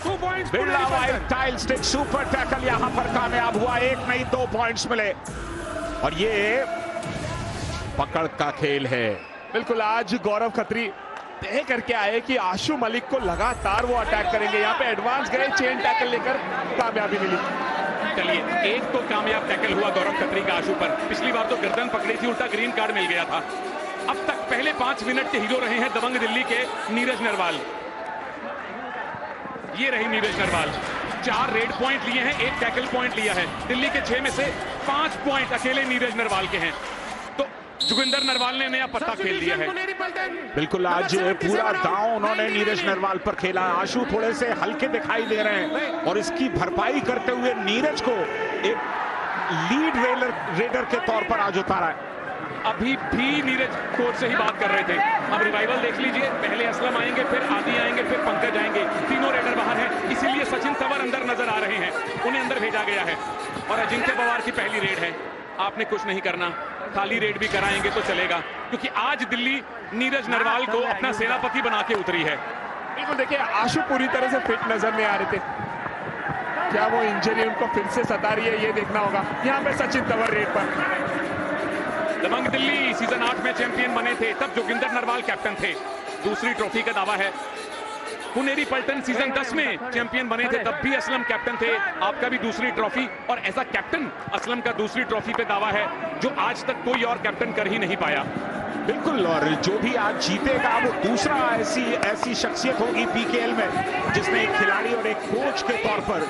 Birla white tile stick super tackle यहां पर कामयाब हुआ, एक नहीं 2 पॉइंट्स मिले और ये पकड़ का खेल है। बिल्कुल, आज गौरव खत्री तय करके आए कि आशु मलिक को लगातार वो अटैक करेंगे। यहाँ पे एडवांस गए, चेन टैकल लेकर कामयाबी मिली। चलिए, एक तो कामयाब टैकल हुआ गौरव खत्री का आशु पर। पिछली बार तो गर्दन पकड़ी थी, उल्टा ग्रीन कार्ड मिल गया था। अब तक पहले 5 मिनट के हीरो रहे हैं दबंग दिल्ली के नीरज नरवाल। ये रही नीरज नरवाल, 4 रेड पॉइंट लिए हैं, 1 टैकल पॉइंट लिया है। दिल्ली के 6 में से 5 पॉइंट अकेले नीरज नरवाल के हैं। तो जोगिंदर नरवाल ने नया पत्ता खेल दिया है। बिल्कुल, आज पूरा दांव उन्होंने नीरज नरवाल पर खेला। आशु थोड़े से हल्के दिखाई दे रहे हैं और इसकी भरपाई करते हुए नीरज को एक लीड रेडर के तौर पर आज उतारा है। अभी भी नीरज कोच से ही बात कर रहे थे। अब रिवाइवल देख लीजिए, पहले असलम आएंगे, फिर आदि आएंगे, फिर पंकज आएंगे। तीनों रेडर बाहर हैं, इसीलिए सचिन तंवर अंदर नजर आ रहे हैं, उन्हें अंदर भेजा गया है। और अजिंक्य पवार की पहली रेड है। आपने कुछ नहीं करना, खाली रेड भी कराएंगे तो चलेगा, क्योंकि आज दिल्ली नीरज नरवाल को अपना सेनापति बना के उतरी है। बिल्कुल, देखिए आशु पूरी तरह से फिट नजर नहीं आ रहे थे। क्या वो इंजरी उनको फिर से सता रही है, ये देखना होगा। यहाँ पे सचिन तंवर रेड पर। दबंग दिल्ली सीजन 8 में चैंपियन बने थे, तब जोगिंदर नरवाल कैप्टन थे। दूसरी ट्रॉफी का दावा है। पुनेरी पल्टन सीजन 10 में चैंपियन बने थे, तब भी असलम कैप्टन थे। आपका भी दूसरी ट्रॉफी, और ऐसा कैप्टन असलम का दूसरी ट्रॉफी पे दावा है जो आज तक कोई और कैप्टन कर ही नहीं पाया। बिल्कुल, और जो भी आज जीतेगा वो दूसरा ऐसी शख्सियत होगी पीकेएल में जिसने एक खिलाड़ी और एक कोच के तौर पर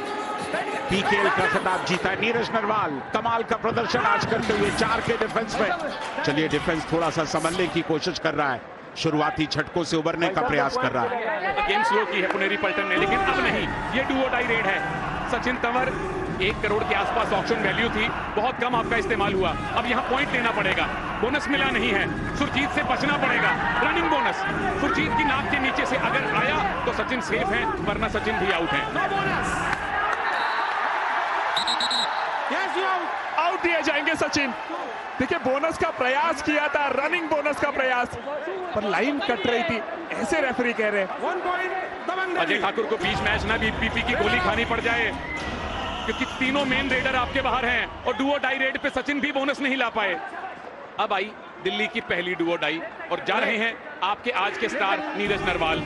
पीकेएल का खिताब जीता है। नीरज नरवाल कमाल का प्रदर्शन आज करते हुए 4 के डिफेंस में। चलिए, डिफेंस थोड़ा सा संभलने की कोशिश कर रहा है, शुरुआती झटकों से उभरने का प्रयास कर रहा है। गेम स्लो की है पुनेरी पल्टन ने, लेकिन अब नहीं, ये डू और डाई रेड है। सचिन तंवर 1 करोड़ के आसपास ऑक्शन वैल्यू थी, बहुत कम आपका इस्तेमाल हुआ। अब यहाँ पॉइंट लेना पड़ेगा, बोनस मिला नहीं है, सुरजीत से बचना पड़ेगा। रनिंग बोनस सुरजीत की नाक के नीचे से अगर आया तो सचिन सेफ है, वरना सचिन भी आउट है। आउट दिए जाएंगे सचिन। देखिए, बोनस का प्रयास किया था, रनिंग बोनस का प्रयास, पर लाइन कट रही थी, ऐसे रेफरी कह रहे हैं। अजय ठाकुर को बीच मैच ना बीपीपी की गोली खानी पड़ जाए, क्योंकि तीनों मेन रेडर आपके बाहर हैं और डुओ डाई रेड पे सचिन भी बोनस नहीं ला पाए। अब आई दिल्ली की पहली डुओ डाई और जा रहे हैं आपके आज के स्टार नीरज नरवाल।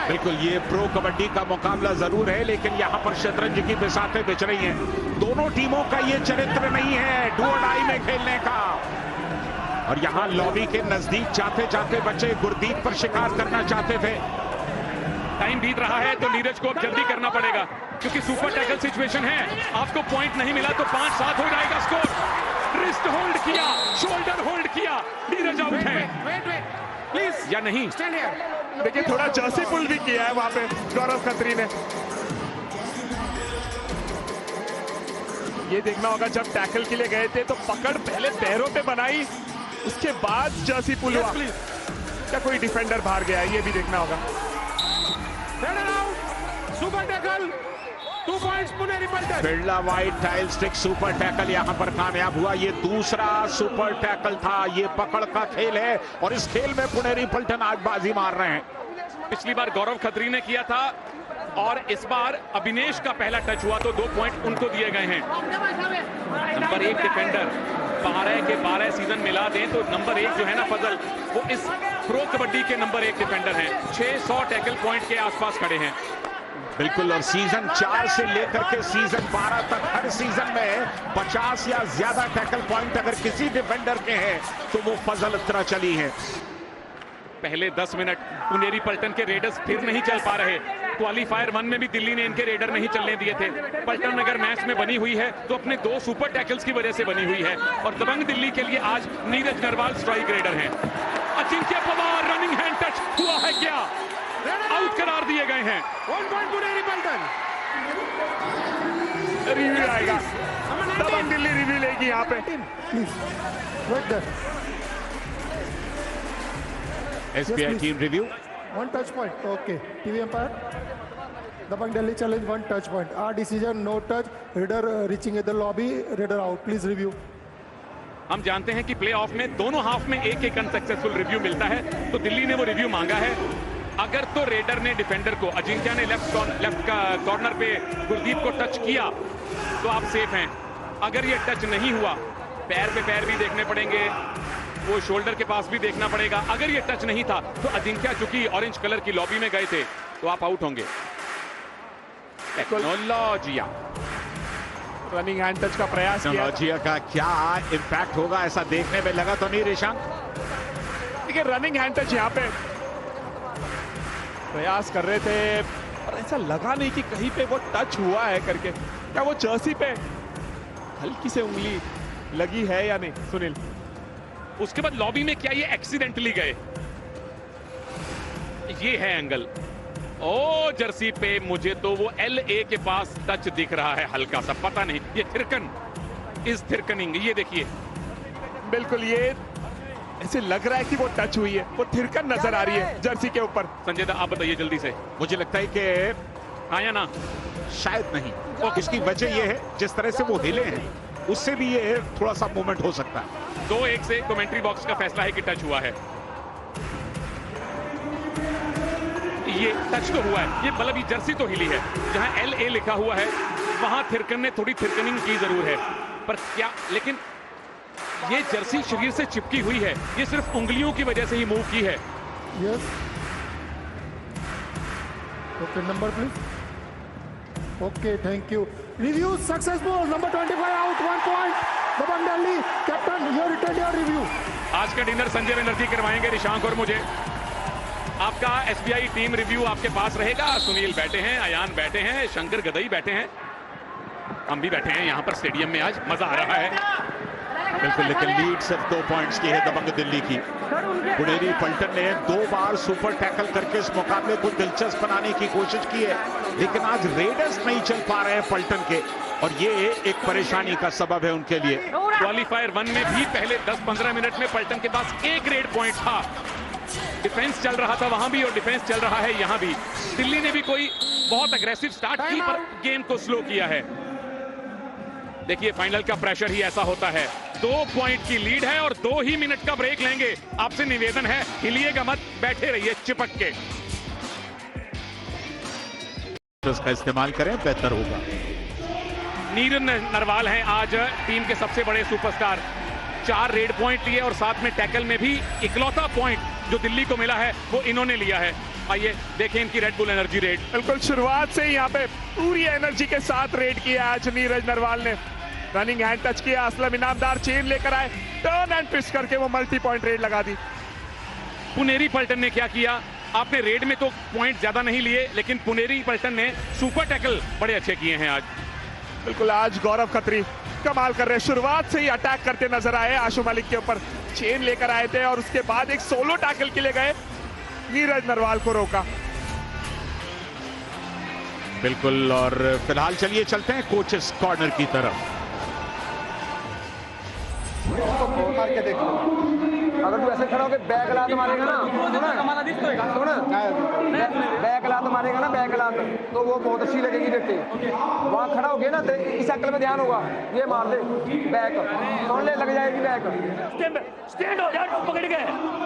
बिल्कुल, ये प्रो कबड्डी का मुकाबला जरूर है, लेकिन यहाँ पर शतरंज की बिसातें बिछ रही हैं। दोनों टीमों का ये चरित्र नहीं है डुओ डाई में खेलने का। और यहाँ लॉबी के नजदीक जाते जाते बच्चे गुरदीप पर शिकार करना चाहते थे। टाइम बीत रहा है तो नीरज को अब जल्दी करना पड़ेगा, क्योंकि सुपर टैकल सिचुएशन है। आपको पॉइंट नहीं मिला तो 5-7 हो जाएगा स्कोर। रिस्ट होल्ड किया, शोल्डर होल्ड किया, नीरज आउट है प्लीज या नहीं। देखिए, थोड़ा जर्सी पुल भी किया है वहां पे गौरव खत्री ने। ये देखना होगा, जब टैकल के लिए गए थे तो पकड़ पहले पैरों पे बनाई, उसके बाद जर्सी पुल हुआ। क्या कोई डिफेंडर बाहर गया, ये भी देखना होगा। Super tackle, 2 points Puneri Paltan. Birla white tile stick super tackle यहां पर कामयाब हुआ। ये दूसरा सुपर टैकल था। ये पकड़ का खेल है और इस खेल में पुनेरी पल्टन आज बाजी मार रहे हैं। पिछली बार गौरव खत्री ने किया था और इस बार अभिनेश का पहला टच हुआ तो 2 पॉइंट उनको दिए गए हैं। नंबर 1 डिफेंडर 12 के 12 सीजन मिला दें तो नंबर 1 जो है ना फजल, वो इस प्रो कबड्डी के नंबर 1 डिफेंडर हैं। 600 टैकल पॉइंट के आसपास खड़े हैं। बिल्कुल, और सीजन 4 से लेकर के सीजन 12 तक हर सीजन में 50 या ज्यादा टैकल पॉइंट अगर किसी डिफेंडर के हैं तो वो फजल तरह चली है। पहले 10 मिनट पुनेरी पल्टन के रेडर्स फिर नहीं चल पा रहे। क्वालीफायर 1 में भी दिल्ली ने इनके रेडर नहीं चलने दिए थे। पल्टन अगर मैच में बनी हुई है तो अपने 2 सुपर टैकल्स की वजह से बनी हुई है। और दबंग दिल्ली के लिए आज नीरज नरवाल स्ट्राइक रेडर हैं। Ajinkya Pawar running hand touch हुआ है क्या? आउट करार दिए गए हैं। 1 पॉइंट पुनेरी पल्टन। रिव्यू आएगा, दबंग दिल्ली रिव्यू लेगी यहाँ पे। SBI team review. 1 touch point. Okay. TV umpire. Dabang Delhi challenge 1 touch point. Our decision no touch. Raider reaching at the lobby. Raider out. Please review. हम जानते हैं कि प्लेऑफ में दोनों हाफ में एक अनसक्सेसफुल रिव्यू मिलता है, तो दिल्ली ने वो रिव्यू मांगा है। अगर तो रेडर ने डिफेंडर को, अजिंक्या ने लेफ्ट का कॉर्नर पे गुरदीप को टच किया तो आप सेफ हैं। अगर ये टच नहीं हुआ, पैर पे पैर भी देखने पड़ेंगे, वो शोल्डर के पास भी देखना पड़ेगा। अगर ये टच नहीं था तो अजिंक्या चूंकि ऑरेंज कलर की लॉबी में गए थे तो आप आउट होंगे। टेक्नोलॉजिया रनिंग हैंड टच का प्रयास किया। टेक्नोलॉजिया का क्या इंपैक्ट होगा ऐसा देखने में लगा तो नहीं ऋषांक? देखिए रनिंग हैंड टच यहाँ पे प्रयास कर रहे थे और ऐसा लगा नहीं कि कहीं पे वो टच हुआ है करके। क्या वो जर्सी पे हल्की से उंगली लगी है या नहीं सुनील? उसके बाद लॉबी में क्या ये एक्सीडेंटली गए? ये है एंगल। ओ जर्सी पे मुझे तो वो LA के पास टच दिख रहा है हल्का सा, पता नहीं ये थिरकन इज थिरकनिंग। ये देखिए बिल्कुल ये ऐसे लग रहा है कि वो टच हुई है, वो थिरकन नजर आ रही है जर्सी के ऊपर। संजय दा आप बताइए जल्दी से। मुझे लगता है कि हाँ या ना? शायद नहीं, और इसकी वजह यह है जिस तरह से वो हिले हैं उससे भी ये थोड़ा सा मूवमेंट हो सकता है। 2-1 से कमेंट्री बॉक्स का फैसला है कि टच हुआ है। ये टच तो हुआ है, ये मतलब ये जर्सी तो हिली है। जहां LA लिखा हुआ है वहां थिरकन ने थोड़ी थिरकनिंग की जरूर है, पर क्या, लेकिन ये जर्सी शरीर से चिपकी हुई है, ये सिर्फ उंगलियों की वजह से ही मूव की है। Yes okay number please. Okay thank you. Review successful. Number 25 out 1 point. Dabang Delhi captain you return your review. आज का डिनर संजय बनर्जी करवाएंगे ऋषांक और मुझे। आपका SBI टीम रिव्यू आपके पास रहेगा। सुनील बैठे हैं, अयान बैठे हैं, शंकर गदई बैठे हैं, हम भी बैठे हैं यहाँ पर स्टेडियम में। आज मजा आ रहा है बिल्कुल, लेकिन लीड सिर्फ 2 पॉइंट्स की है दबंग दिल्ली की। पुनेरी पल्टन ने 2 बार सुपर टैकल करके इस मुकाबले को दिलचस्प बनाने की कोशिश की है, लेकिन आज रेडर्स नहीं चल पा रहे हैं पल्टन के, और ये एक परेशानी का सबब है उनके लिए। क्वालिफायर 1 में भी पहले 10-15 मिनट में पल्टन के पास एक रेड पॉइंट था। डिफेंस चल रहा था वहां भी और डिफेंस चल रहा है यहां भी। दिल्ली ने भी कोई बहुत अग्रेसिव स्टार्ट की पर गेम को स्लो किया है। देखिए फाइनल का प्रेशर ही ऐसा होता है। 2 पॉइंट की लीड है और 2 ही मिनट का ब्रेक लेंगे। आपसे निवेदन है हिलिएगा मत, बैठे रहिए चिपक के। इसका इस्तेमाल करें बेहतर होगा। नीरज नरवाल हैं आज टीम के सबसे बड़े सुपरस्टार। 4 रेड पॉइंट लिए और साथ में टैकल में भी इकलौता पॉइंट जो दिल्ली को मिला है वो इन्होंने लिया है। आइए देखें इनकी रेड बुल एनर्जी रेड। बिल्कुल शुरुआत से ही यहाँ पे पूरी एनर्जी के साथ रेड किया आज नीरज नरवाल ने। रनिंग हैंड टच किया, असलम इनामदार चेन लेकर आए, टर्न एंड ट्विस्ट करके वो मल्टी पॉइंट रेड लगा दी। पुनेरी पल्टन ने क्या किया? आपने रेड में तो पॉइंट ज्यादा नहीं लिए, लेकिन पुनेरी पल्टन ने सुपर टैकल बड़े अच्छे किए हैं आज। बिल्कुल आज गौरव खत्री कमाल कर रहे हैं। शुरुआत से ही अटैक करते नजर आए, आशु मलिक के ऊपर चेन लेकर आए थे और उसके बाद एक सोलो टैकल के लिए गए, नीरज नरवाल को रोका। बिल्कुल, और फिलहाल चलिए चलते हैं कोचेस कॉर्नर की तरफ। करके देख लो, अगर तू ऐसे खड़ा होकर बैक लात मारेगा ना, बैक लात मारेगा ना, बैक लात तो वो बहुत अच्छी लगेगी देखते। वहाँ खड़ा हो गया ना तो इस अकल में ध्यान होगा, ये मार दे बैक, कौन ले लग जाएगी बैक। स्टैंड हो जा, पकड़ के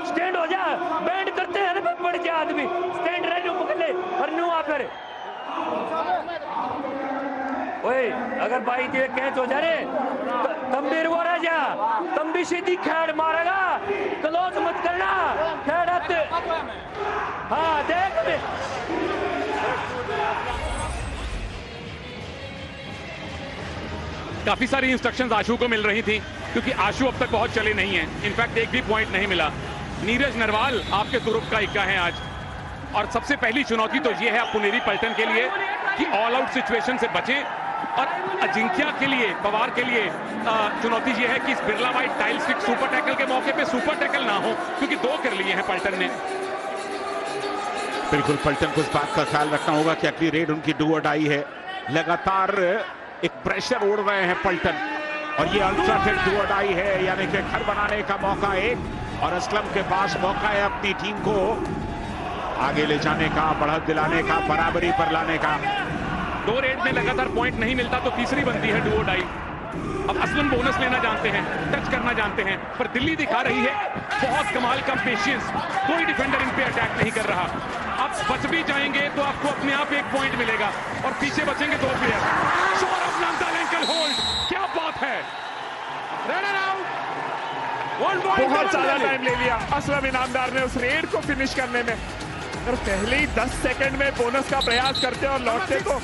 स्टैंड हो जा, बैंड करते हैं ना बड़े के आदमी, स्टैंड रह पकड़ ले और न्यू आ फिर। ओए अगर भाई तेरे कैच हो जा रे तम भी रुआ रह जा, तम भी सीधी खैड़ मारेगा, क्लोज मत करना खैड़ आते। हाँ देख बे। काफी सारी इंस्ट्रक्शंस आशु को मिल रही थी क्योंकि आशु अब तक बहुत चले नहीं हैं। इनफैक्ट एक भी पॉइंट नहीं मिला। नीरज नरवाल आपके तुरुप का इक्का है आज, और सबसे पहली चुनौती तो यह है आप पुनेरी पल्टन के लिए कि ऑल आउट सिचुएशन से बचें, और अजिंक्या के लिए, पवार के लिए चुनौती यह है कि इस Birla white tile stick super tackle के मौके पे सुपर टैकल ना हो, क्योंकि 2 कर लिए हैं पल्टन ने। बिल्कुल, पल्टन को इस बात का ख्याल रखना होगा कि अगली रेड उनकी डू और डाई है। लगातार एक प्रेशर ओढ़ रहे हैं पल्टन, और ये अल्ट्रा फिट डू और डाई है, यानी कि घर बनाने का मौका एक, और असलम के पास मौका है अपनी टीम को आगे ले जाने का, बढ़त दिलाने का, बराबरी पर लाने का। 2 रेड में लगातार पॉइंट नहीं मिलता तो तीसरी बनती है डू और डाई। अब असलम बोनस लेना जानते हैं, टच करना जानते हैं, पर दिल्ली दिखा रही है बहुत कमाल का पेशेंस। कोई डिफेंडर इन पे अटैक नहीं कर रहा। बच भी जाएंगे तो आपको अपने आप 1 पॉइंट मिलेगा और पीछे बचेंगे 2 player. Saurabh Nandal ankle hold, क्या बात है। बहुत ज्यादा टाइम ले लिया असलम इनामदार ने उस रेड को फिनिश करने में। अगर पहले ही 10 सेकंड में बोनस का प्रयास करते और लौटते तो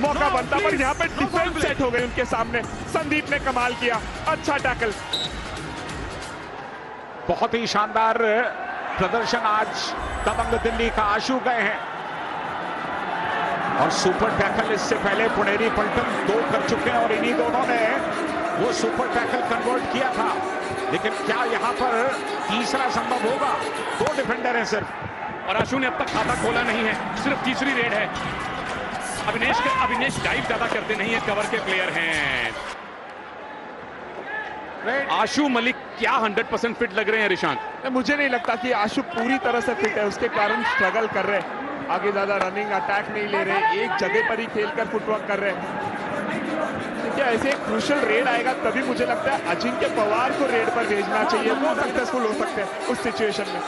मौका बनता, पर यहाँ पे डिफेंस सेट हो गई उनके सामने। संदीप ने कमाल किया, अच्छा टैकल। बहुत ही शानदार प्रदर्शन आज दबंग दिल्ली का। आशु गए हैं और सुपर टैकल इससे पहले पुनेरी पल्टन 2 कर चुके हैं और इन्हीं दोनों ने वो सुपर टैकल कन्वर्ट किया था। लेकिन क्या यहां पर तीसरा संभव होगा? 2 डिफेंडर हैं सिर्फ और आशु ने अब तक खाता खोला नहीं है, सिर्फ तीसरी रेड है। अविनेश डाइव ज्यादा करते नहीं है, कवर के प्लेयर हैं। आशु मलिक क्या 100% फिट लग रहे हैं रिशांत? मुझे नहीं लगता कि आशु पूरी तरह से फिट है, उसके कारण स्ट्रगल कर रहे हैं। आगे ज्यादा रनिंग अटैक नहीं ले रहे, एक जगह पर ही खेलकर फुटवर्क कर रहे हैं। क्या ऐसे एक क्रूशियल रेड आएगा तभी मुझे लगता है अजिंक्य पवार को रेड पर भेजना चाहिए, वो सक्सेसफुल हो सकते हैं उस सिचुएशन में।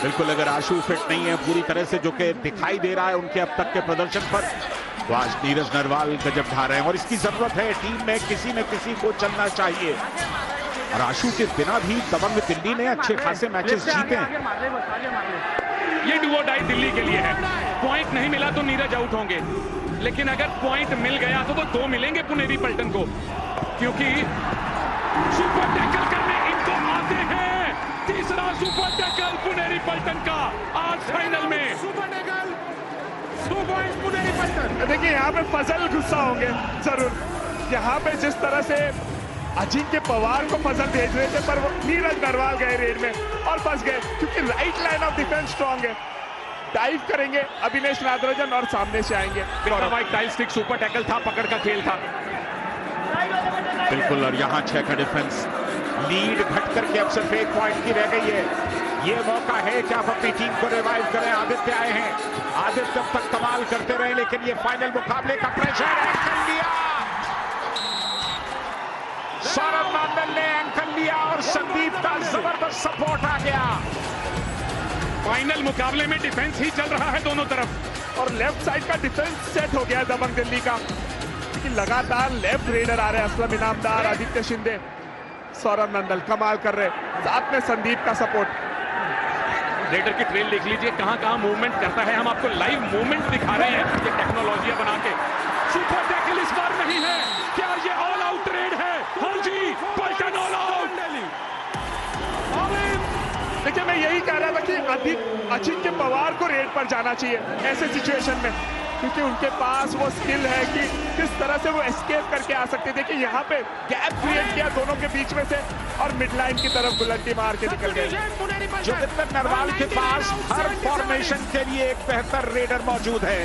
बिल्कुल, अगर आशु फिट नहीं है पूरी तरह से, जो कि दिखाई दे रहा है उनके अब तक के प्रदर्शन पर, तो आज नीरज नरवाल गजब ढा रहे हैं और इसकी जरूरत है। टीम में किसी न किसी को चलना चाहिए और आशु के बिना भी दबंग दिल्ली ने अच्छे खासे मैचेस जीते हैं। ये डू और डाई दिल्ली के लिए है। पॉइंट नहीं मिला तो नीरज आउट होंगे, लेकिन अगर पॉइंट मिल गया तो वो 2 मिलेंगे पुनेरी पल्टन को, क्योंकि सुपर टैकल करने इनको आते हैं। तीसरा सुपर टैकल पुनेरी पल्टन का आज फाइनल में। Super tackle 2 points Puneri Paltan. देखिए यहाँ पे फजल गुस्सा होंगे जरूर। यहाँ पे जिस तरह से अजिंक्य पवार को फजल भेज रहे थे, पर वो नीरज नरवाल गए रेड में और फंस गए, क्योंकि right line of defence strong है। डाइव करेंगे अविनेश नागराजन और सामने से आएंगे। White tile stick super tackle था, पकड़ का खेल था। बिल्कुल, और यहाँ 6 का डिफेंस। लीड घट करके अब सिर्फ 1 पॉइंट की रह गई है। ये मौका है कि आप अपनी टीम को रिवाइव करें। आदित्य आए हैं, आदित्य अब तक कमाल करते रहे, लेकिन ये फाइनल मुकाबले का प्रेशर है। एंकल लिया, सौरभ नंदल ने एंकल लिया और संदीप का जबरदस्त सपोर्ट आ गया। फाइनल मुकाबले में डिफेंस ही चल रहा है दोनों तरफ और लेफ्ट साइड का डिफेंस सेट हो गया है दबंग दिल्ली का, क्योंकि लगातार लेफ्ट रेडर आ रहे हैं। असलम इनामदार, आदित्य शिंदे, सौरभ नंदल कमाल कर रहे हैं, साथ में संदीप का सपोर्ट। रेडर की ट्रेल देख लीजिए, कहां मूवमेंट करता है। हम आपको लाइव मूवमेंट दिखा रहे हैं, ये टेक्नोलॉजी बना के। सुपर टैकल इस बार नहीं है, क्या ये ऑल आउट रेड है? हाँ जी, पल्टन ऑल आउट। देखिए, मैं यही कह रहा था कि अजिंक्य पवार को रेड पर जाना चाहिए ऐसे सिचुएशन में, क्योंकि उनके पास वो स्किल है कि किस तरह से वो एस्केप करके आ सकते। देखिए यहाँ पे गैप क्रिएट किया दोनों के बीच में से और मिड लाइन की तरफ गुलंडी मार के निकल गए। जोगिंदर नरवाल के पास हर फॉर्मेशन के लिए एक बेहतर रेडर मौजूद है।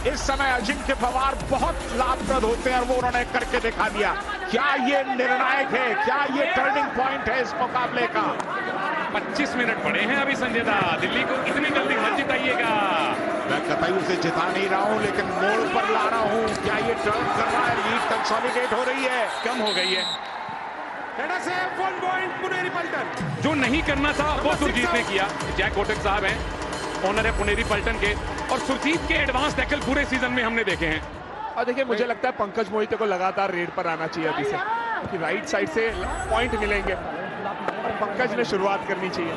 इस समय अजिंक्य पवार बहुत लाभप्रद होते हैं और वो उन्होंने करके दिखा दिया। क्या ये निर्णायक है? क्या ये टर्निंग पॉइंट है इस मुकाबले का? 25 मिनट पड़े हैं अभी संजय दा। दिल्ली को इतनी जल्दी मत जिताइएगा। मैं कतई उसे जिता नहीं रहा हूं, लेकिन मोड़ पर ला रहा हूं। क्या ये टर्न कर रहा है? लीड कंसोलिडेट हो रही है, कम हो गई है। 1 पॉइंट पुनेरी पल्टन। जो नहीं करना था वो सुरजीत ने किया। जैक कोटक साहब हैं, ओनर है पुनेरी पल्टन के, और सुरजीत के एडवांस टैकल पूरे सीजन में हमने देखे हैं। और देखिए, मुझे लगता है पंकज मोहिते को लगातार रेड पर आना चाहिए अभी से, कि राइट साइड से पॉइंट मिलेंगे। पंकज ने शुरुआत करनी चाहिए।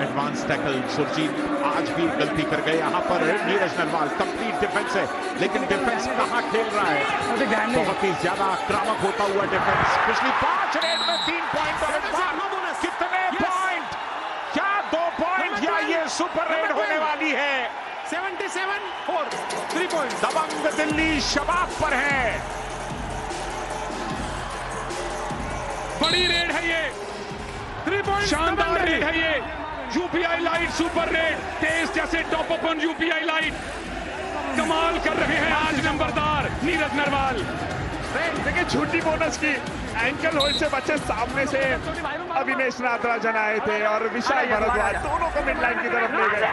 एडवांस टैकल सुरजीत आज भी गलती कर गए। यहाँ पर नीरज नरवाल कंप्लीट डिफेंस है, लेकिन डिफेंस कहाँ खेल रहा है? बहुत ही ज्यादा आक्रामक होता हुआ डिफेंस। पिछली 5 रेड में 3 पॉइंट और कितने पॉइंट? क्या 2 पॉइंट या ये सुपर रेड होने वाली है? 77-4 3 पॉइंट। दबंग दिल्ली शबाब पर है। बड़ी रेड है ये, 3 पॉइंट। शानदार रेड है ये। यूपीआई लाइट सुपर रेड, तेज जैसे टॉप अपन यूपीआई लाइट। कमाल कर रहे हैं आज नंबरदार नीरज नरवाल। देखिए, झूठी बोनस की एंकल होल्ड से बच्चे सामने से अविनेश नागराजन आए थे और विशाल भारद्वाज दोनों को मिड लाइन की तरफ ले गए।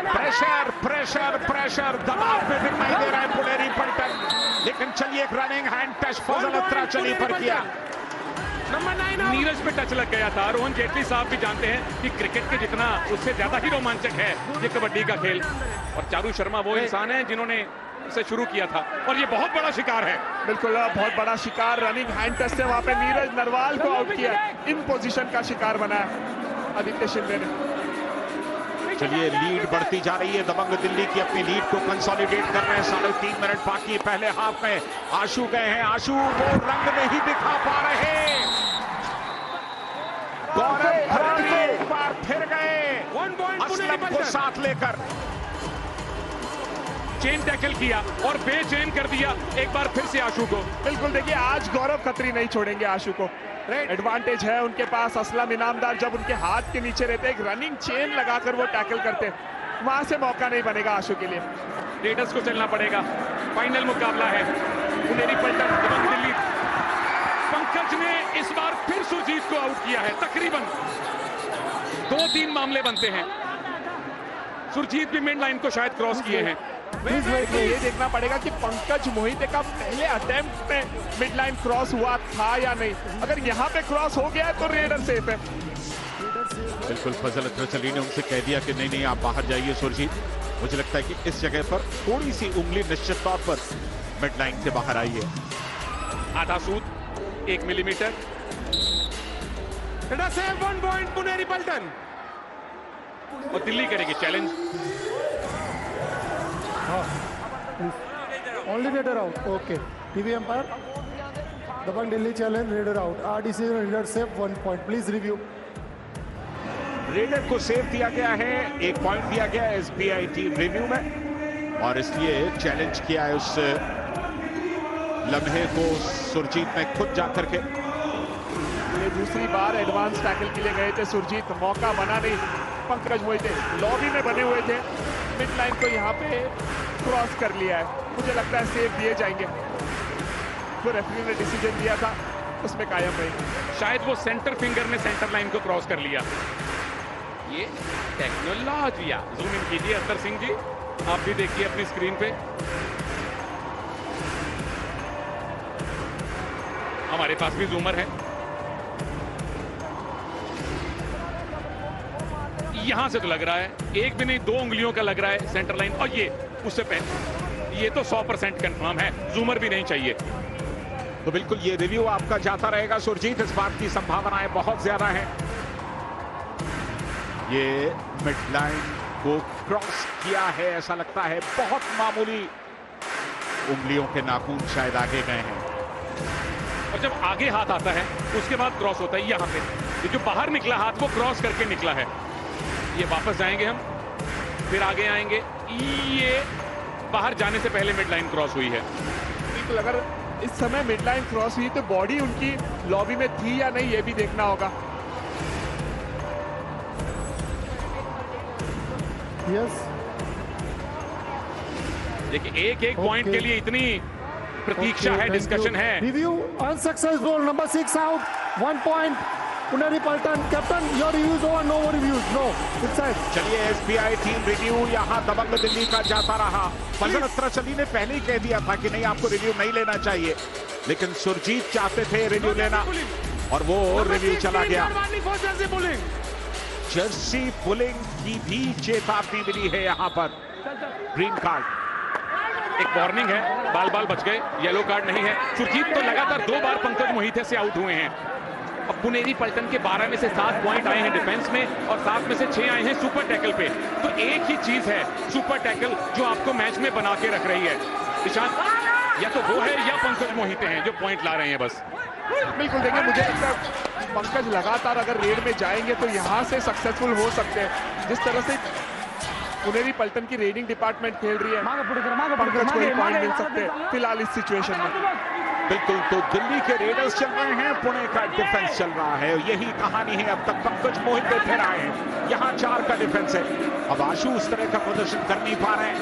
प्रेशर प्रेशर प्रेशर दबाव में दिखाई दे रहा है पुनेरी पल्टन, लेकिन चलिए एक रनिंग हैंड टच फजल अत्रा चली पर किया। नंबर 9 नीरज पे टच लग गया था। रोहन जेटली साहब भी जानते हैं कि क्रिकेट के जितना उससे ज्यादा ही रोमांचक है ये कबड्डी का खेल। और चारू शर्मा वो इंसान है जिन्होंने इसे शुरू किया था और ये बहुत बड़ा शिकार है। बिल्कुल बहुत बड़ा शिकार। रनिंग हैंड टच से वहां पे नीरज नरवाल को आउट किया। इन पोजीशन का शिकार बनाया आदित्य शिंदे ने। चलिए लीड बढ़ती जा रही है। दबंग दिल्ली की अपनी लीड को कंसोलिडेट कर रहे हैं। 3.5 मिनट बाकी पहले हाफ में। आशु गए हैं, आशु वो रंग नहीं दिखा पा रहे। गौरव खत्री एक बार फिर गए 1 पॉइंट असलम को साथ लेकर। चेन टैकल किया और बेचैन कर दिया एक बार फिर से आशु को। बिल्कुल देखिए आज गौरव खत्री नहीं छोड़ेंगे आशु को। एडवांटेज है उनके पास। असलम इनामदार जब उनके हाथ के नीचे रहते एक रनिंग चेन लगाकर वो टैकल करते, वहां से मौका नहीं बनेगा आशु के लिए। रेडर्स को चलना पड़ेगा। फाइनल मुकाबला है पुनेरी पल्टन दबंग दिल्ली। पंकज ने इस बार फिर सुरजीत को आउट किया है। तकरीबन 2-3 मामले बनते हैं। सुरजीत भी मिड लाइन को शायद क्रॉस किए हैं। ये देखना पड़ेगा कि पंकज मोहिते का पहले अटेम्प्ट में मिड लाइन क्रॉस हुआ था या नहीं। अगर यहाँ पे क्रॉस हो गया तो रेडर सेफ है। बिल्कुल फजल अत्रचली ने उनसे कह दिया कि नहीं आप बाहर जाइए सुरजीत। मुझे लगता है कि इस जगह पर थोड़ी सी उंगली निश्चित तौर पर मिड लाइन से बाहर आई है। आधा सूद 1 मिलीमीटर। 1 पॉइंट पुनेरी पल्टन। और दिल्ली करेगी challenge. Only raider out. Okay. TV umpire. Dabang Delhi challenge, raider out. RDC raider save 1 point. Please review. Raider को सेव दिया गया है, 1 पॉइंट दिया गया है SBI टीम रिव्यू में और इसलिए चैलेंज किया है उस लम्हे को सुरजीत ने खुद जाकर के। ये दूसरी बार एडवांस टैकल के लिए गए थे सुरजीत, मौका बना नहीं। पंकज मोहिते लॉबी में बने हुए थे, मिड लाइन को यहाँ पे क्रॉस कर लिया है। मुझे लगता है सेव दिए जाएंगे। जो रेफरी ने डिसीजन दिया था उसमें कायम रही। शायद वो सेंटर फिंगर ने सेंटर लाइन को क्रॉस कर लिया। ये टेक्नोलॉजी। जूम इन कीजिए अख्तर सिंह जी, आप भी देखिए अपनी स्क्रीन पे। हमारे पास भी जूमर है। यहां से तो लग रहा है, एक भी नहीं 2 उंगलियों का लग रहा है सेंटर लाइन। और ये उससे पहले ये तो 100% कंफर्म है, जूमर भी नहीं चाहिए। तो बिल्कुल ये रिव्यू आपका जाता रहेगा सुरजीत। इस बात की संभावनाएं बहुत ज्यादा है। ये मिड लाइन को क्रॉस किया है, ऐसा लगता है बहुत मामूली उंगलियों के नाखून शायद आगे गए हैं। और जब आगे हाथ आता है उसके बाद क्रॉस होता है। यहाँ पे ये जो बाहर निकला हाथ वो क्रॉस करके निकला है। ये वापस जाएंगे हम, फिर आगे आएंगे। ये बाहर जाने से पहले मिड लाइन क्रॉस हुई है। बिल्कुल अगर इस समय मिड लाइन क्रॉस हुई तो बॉडी उनकी लॉबी में थी या नहीं ये भी देखना होगा। Yes. देखिए एक पॉइंट के लिए इतनी प्रतीक्षा है, डिस्कशन है। Review unsuccessful. Number 6 out. 1 point. Puneri Paltan. Captain, your reviews over. No more reviews. No. Inside. चलिए SBI टीम रिव्यू यहाँ दबंग दिल्ली का जाता रहा। फजल अत्रचली ने पहले ही कह दिया था कि नहीं आपको रिव्यू नहीं लेना चाहिए, लेकिन सुरजीत चाहते थे रिव्यू लेना और वो रिव्यू चला गया। जर्सी पुलिंग की भी चेतावनी मिली है यहाँ पर। Green card. एक वार्निंग है, बाल बच गए, येलो कार्ड नहीं है। सुरजीत तो लगातार 2 बार पंकज मोहिते से आउट हुए हैं। अब पुनेरी पल्टन के 12 में से 7 पॉइंट आए हैं डिफेंस में और 7 में से 6 आए हैं सुपर टैकल पे। तो एक ही चीज है सुपर टैकल जो आपको मैच में बना के रख रही है। ईशान या तो वो है या पंकज मोहिते हैं जो पॉइंट ला रहे हैं बस। बिल्कुल देखिए मुझे लगता है पंकज लगातार अगर रेड में जाएंगे तो यहाँ से सक्सेसफुल हो सकते हैं। जिस तरह से पुनेरी पल्टन की रेडिंग डिपार्टमेंट खेल रही है, पंकज को ही पॉइंट मिल सकते हैं फिलहाल इस सिचुएशन में। बिल्कुल, तो दिल्ली के रेडर्स चल रहे हैं, पुणे का डिफेंस चल रहा है। यही कहानी है। अब तक पंकज मोहिते फिर आए हैं। यहाँ 4 का डिफेंस है। अब आशु उस तरह का प्रदर्शन कर नहीं पा रहे हैं।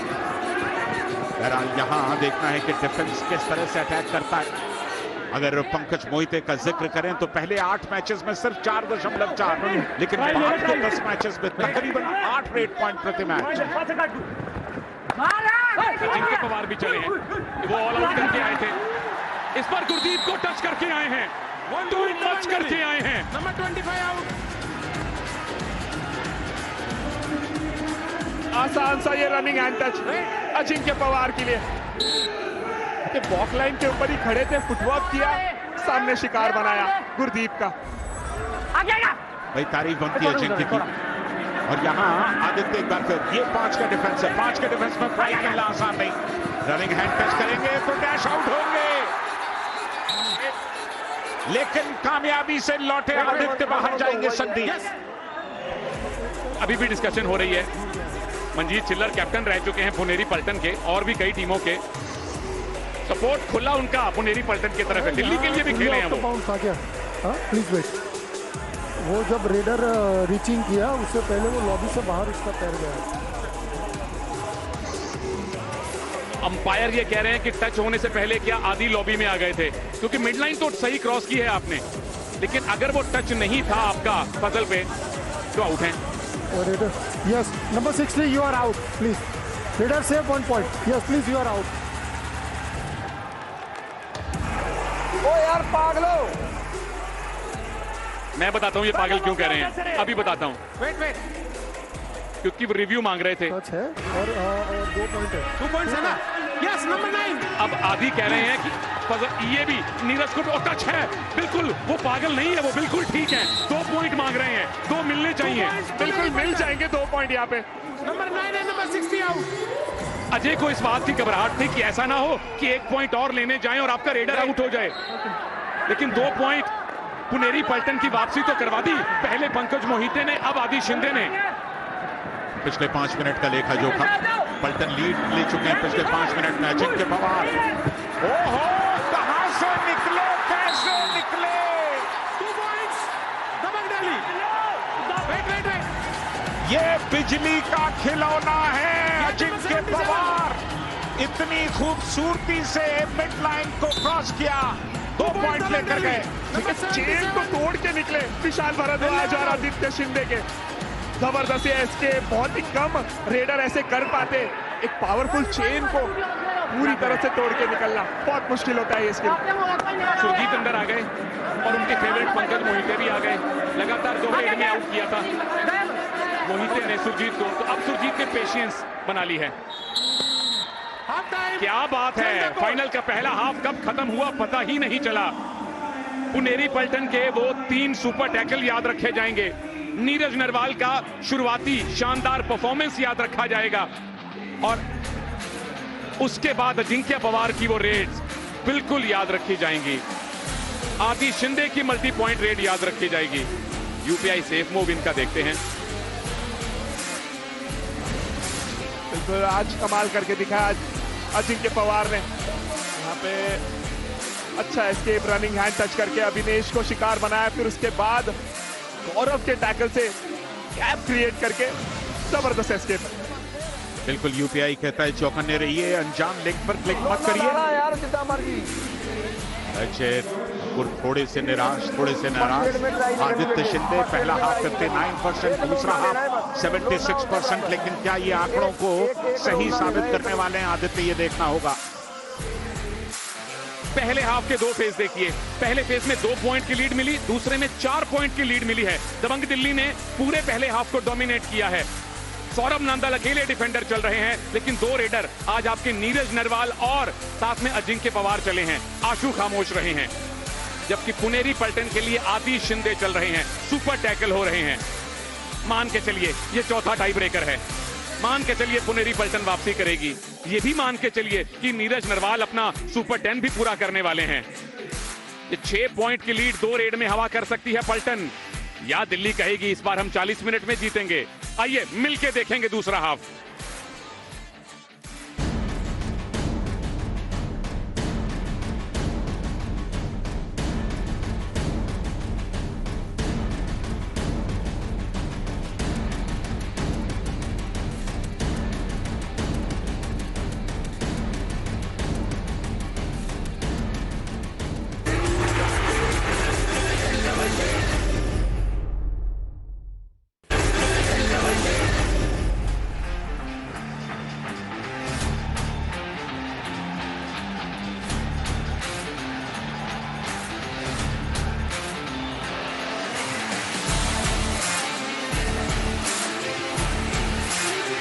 बहरहाल यहाँ देखना है कि डिफेंस किस तरह से अटैक करता है। अगर पंकज मोहिते का जिक्र करें तो पहले 8 मैचेस में सिर्फ 4.4, लेकिन बाद के 10 मैचेस में तकरीबन 8 रेट पॉइंट प्रति मैच। सचिन के पवार भी चले हैं, वो ऑल आउट करके आए थे। इस बार गुरदीप को टच करके आए हैं। टू मच करके आए हैं। Number 25 out. आसान सा ये running hand touch Ajinkya Pawar के लिए। बॉक लाइन के ऊपर ही खड़े थे, फुटवर्क किया, सामने शिकार बनाया गुरदीप का। भाई तारीफ बनती है अजिंक्य की। और यहाँ आदित्य एक बार फिर ये 5 का डिफेंस है, 5 के डिफेंस में फ्राई करना आसान नहीं। रनिंग हैंड टच करेंगे तो डैश आउट होंगे, लेकिन कामयाबी से लौटे आदित्य, बाहर जाएंगे संदीप। अभी भी डिस्कशन हो रही है। मंजीत चिल्लर कैप्टन रह चुके हैं पुनेरी पल्टन के, और भी कई टीमों के। सपोर्ट खुला उनका पुनेरी पल्टन की तरफ है, दिल्ली के लिए भी खेले हैं वो। बाउंस आ गया, प्लीज वेट। वो जब रेडर रीचिंग किया उससे पहले वो लॉबी से बाहर उसका पैर गया। अंपायर ये कह रहे हैं कि टच होने से पहले क्या आदि लॉबी में आ गए थे, क्योंकि मिड लाइन तो सही क्रॉस की है आपने, लेकिन अगर वो टच नहीं था आपका पजल पे तो आउट है। Raider, yes, number 60 you are out please. Raider save 1 point, yes please you are out. ओ यार पागलो, मैं बताता हूँ ये पागल क्यों कह रहे हैं, अभी बताता हूँ। वेट क्योंकि वो रिव्यू मांग रहे थे। टच है और 2 पॉइंट है। 2 पॉइंट्स है ना। Yes, number 9। अब आदि कह रहे हैं कि ये भी नीरज को टच है, बिल्कुल वो पागल नहीं है, वो बिल्कुल ठीक है। 2 पॉइंट मांग रहे हैं, 2 मिलने चाहिए। बिल्कुल मिल जाएंगे 2 पॉइंट यहाँ पे। नंबर 9 है, नंबर 60 आउट। अजय को इस बात की घबराहट थी कि ऐसा ना हो कि 1 पॉइंट और लेने जाएं और आपका रेडर आउट हो जाए, लेकिन 2 पॉइंट पुनेरी पल्टन की वापसी तो करवा दी, पहले पंकज मोहिते ने, अब आदि शिंदे ने। पिछले 5 मिनट का लेखा जोखा, पल्टन लीड ले चुके हैं पिछले 5 मिनट में। अजिंक्य पवार, ओहो कहां से निकले, कैसे निकले। 2 पॉइंट्स दबंग दिल्ली। वेट ये बिजली का खिलौना है अजिंक्य पवार, इतनी खूबसूरती से मिड लाइन को क्रॉस किया, 2 पॉइंट लेकर गए। चेन को तोड़ के निकले विशाल भारद्वाज और आदित्य शिंदे के। जबरदस्त एस्केप, बहुत ही कम रेडर ऐसे कर पाते। एक पावरफुल चेन को पूरी तरह से तोड़ के निकलना बहुत मुश्किल होता है ये स्किल। सुरजीत अंदर आ गए और उनके फेवरेट पंकज मोहिते भी आ गए। लगातार 2 रेड में आउट किया था मोहिते ने सुरजीत को, तो अब सुरजीत ने पेशेंस बना ली है। क्या बात है, फाइनल का पहला हाफ कब खत्म हुआ पता ही नहीं चला। पुनेरी पल्टन के वो 3 सुपर टैकल याद रखे जाएंगे, नीरज नरवाल का शुरुआती शानदार परफॉर्मेंस याद रखा जाएगा, और उसके बाद अजिंक्य पवार की वो रेड्स बिल्कुल याद रखी जाएंगी। आदि शिंदे की मल्टी पॉइंट रेड याद रखी जाएगी। यूपीआई सेफ मूव इनका देखते हैं। बिल्कुल आज कमाल करके दिखाया अजिंक्य पवार ने। यहाँ पे अच्छा एस्केप, रनिंग हैंड टच करके अभिनेश को शिकार बनाया, फिर उसके बाद गौरव के टैकल से गैप क्रिएट करके जबरदस्त एस्केप। बिल्कुल यूपीआई कहता है चौकन्ने रहिए, अनजान लिंक पर क्लिक मत करिए। यार जितना मर्जी। अजय थोड़े से नाराज। आदित्य शिंदे पहला हाफ 59%, दूसरा हाफ 76%, लेकिन क्या ये आंकड़ों को सही साबित करने वाले हैं आदित्य, ये देखना होगा। पहले हाफ के 2 फेज देखिए। पहले फेज में 2 पॉइंट की लीड मिली, दूसरे में 4 पॉइंट की लीड मिली है। दबंग दिल्ली ने पूरे पहले हाफ को डोमिनेट किया है। सौरभ नांदल अकेले डिफेंडर चल रहे हैं, लेकिन 2 रेडर आज आपके नीरज नरवाल और साथ में अजिंक्य पवार चले हैं। आशु खामोश रहे हैं, जबकि पुनेरी पल्टन के लिए आदि शिंदे चल रहे हैं, सुपर टैकल हो रहे हैं। मान के चलिए ये चौथा टाई ब्रेकर है, मान के चलिए पुनेरी पल्टन वापसी करेगी। ये भी मान के चलिए कि नीरज नरवाल अपना सुपर 10 भी पूरा करने वाले हैं। ये 6 पॉइंट की लीड 2 रेड में हवा कर सकती है पल्टन, या दिल्ली कहेगी इस बार हम 40 मिनट में जीतेंगे। आइए मिलके देखेंगे दूसरा हाफ।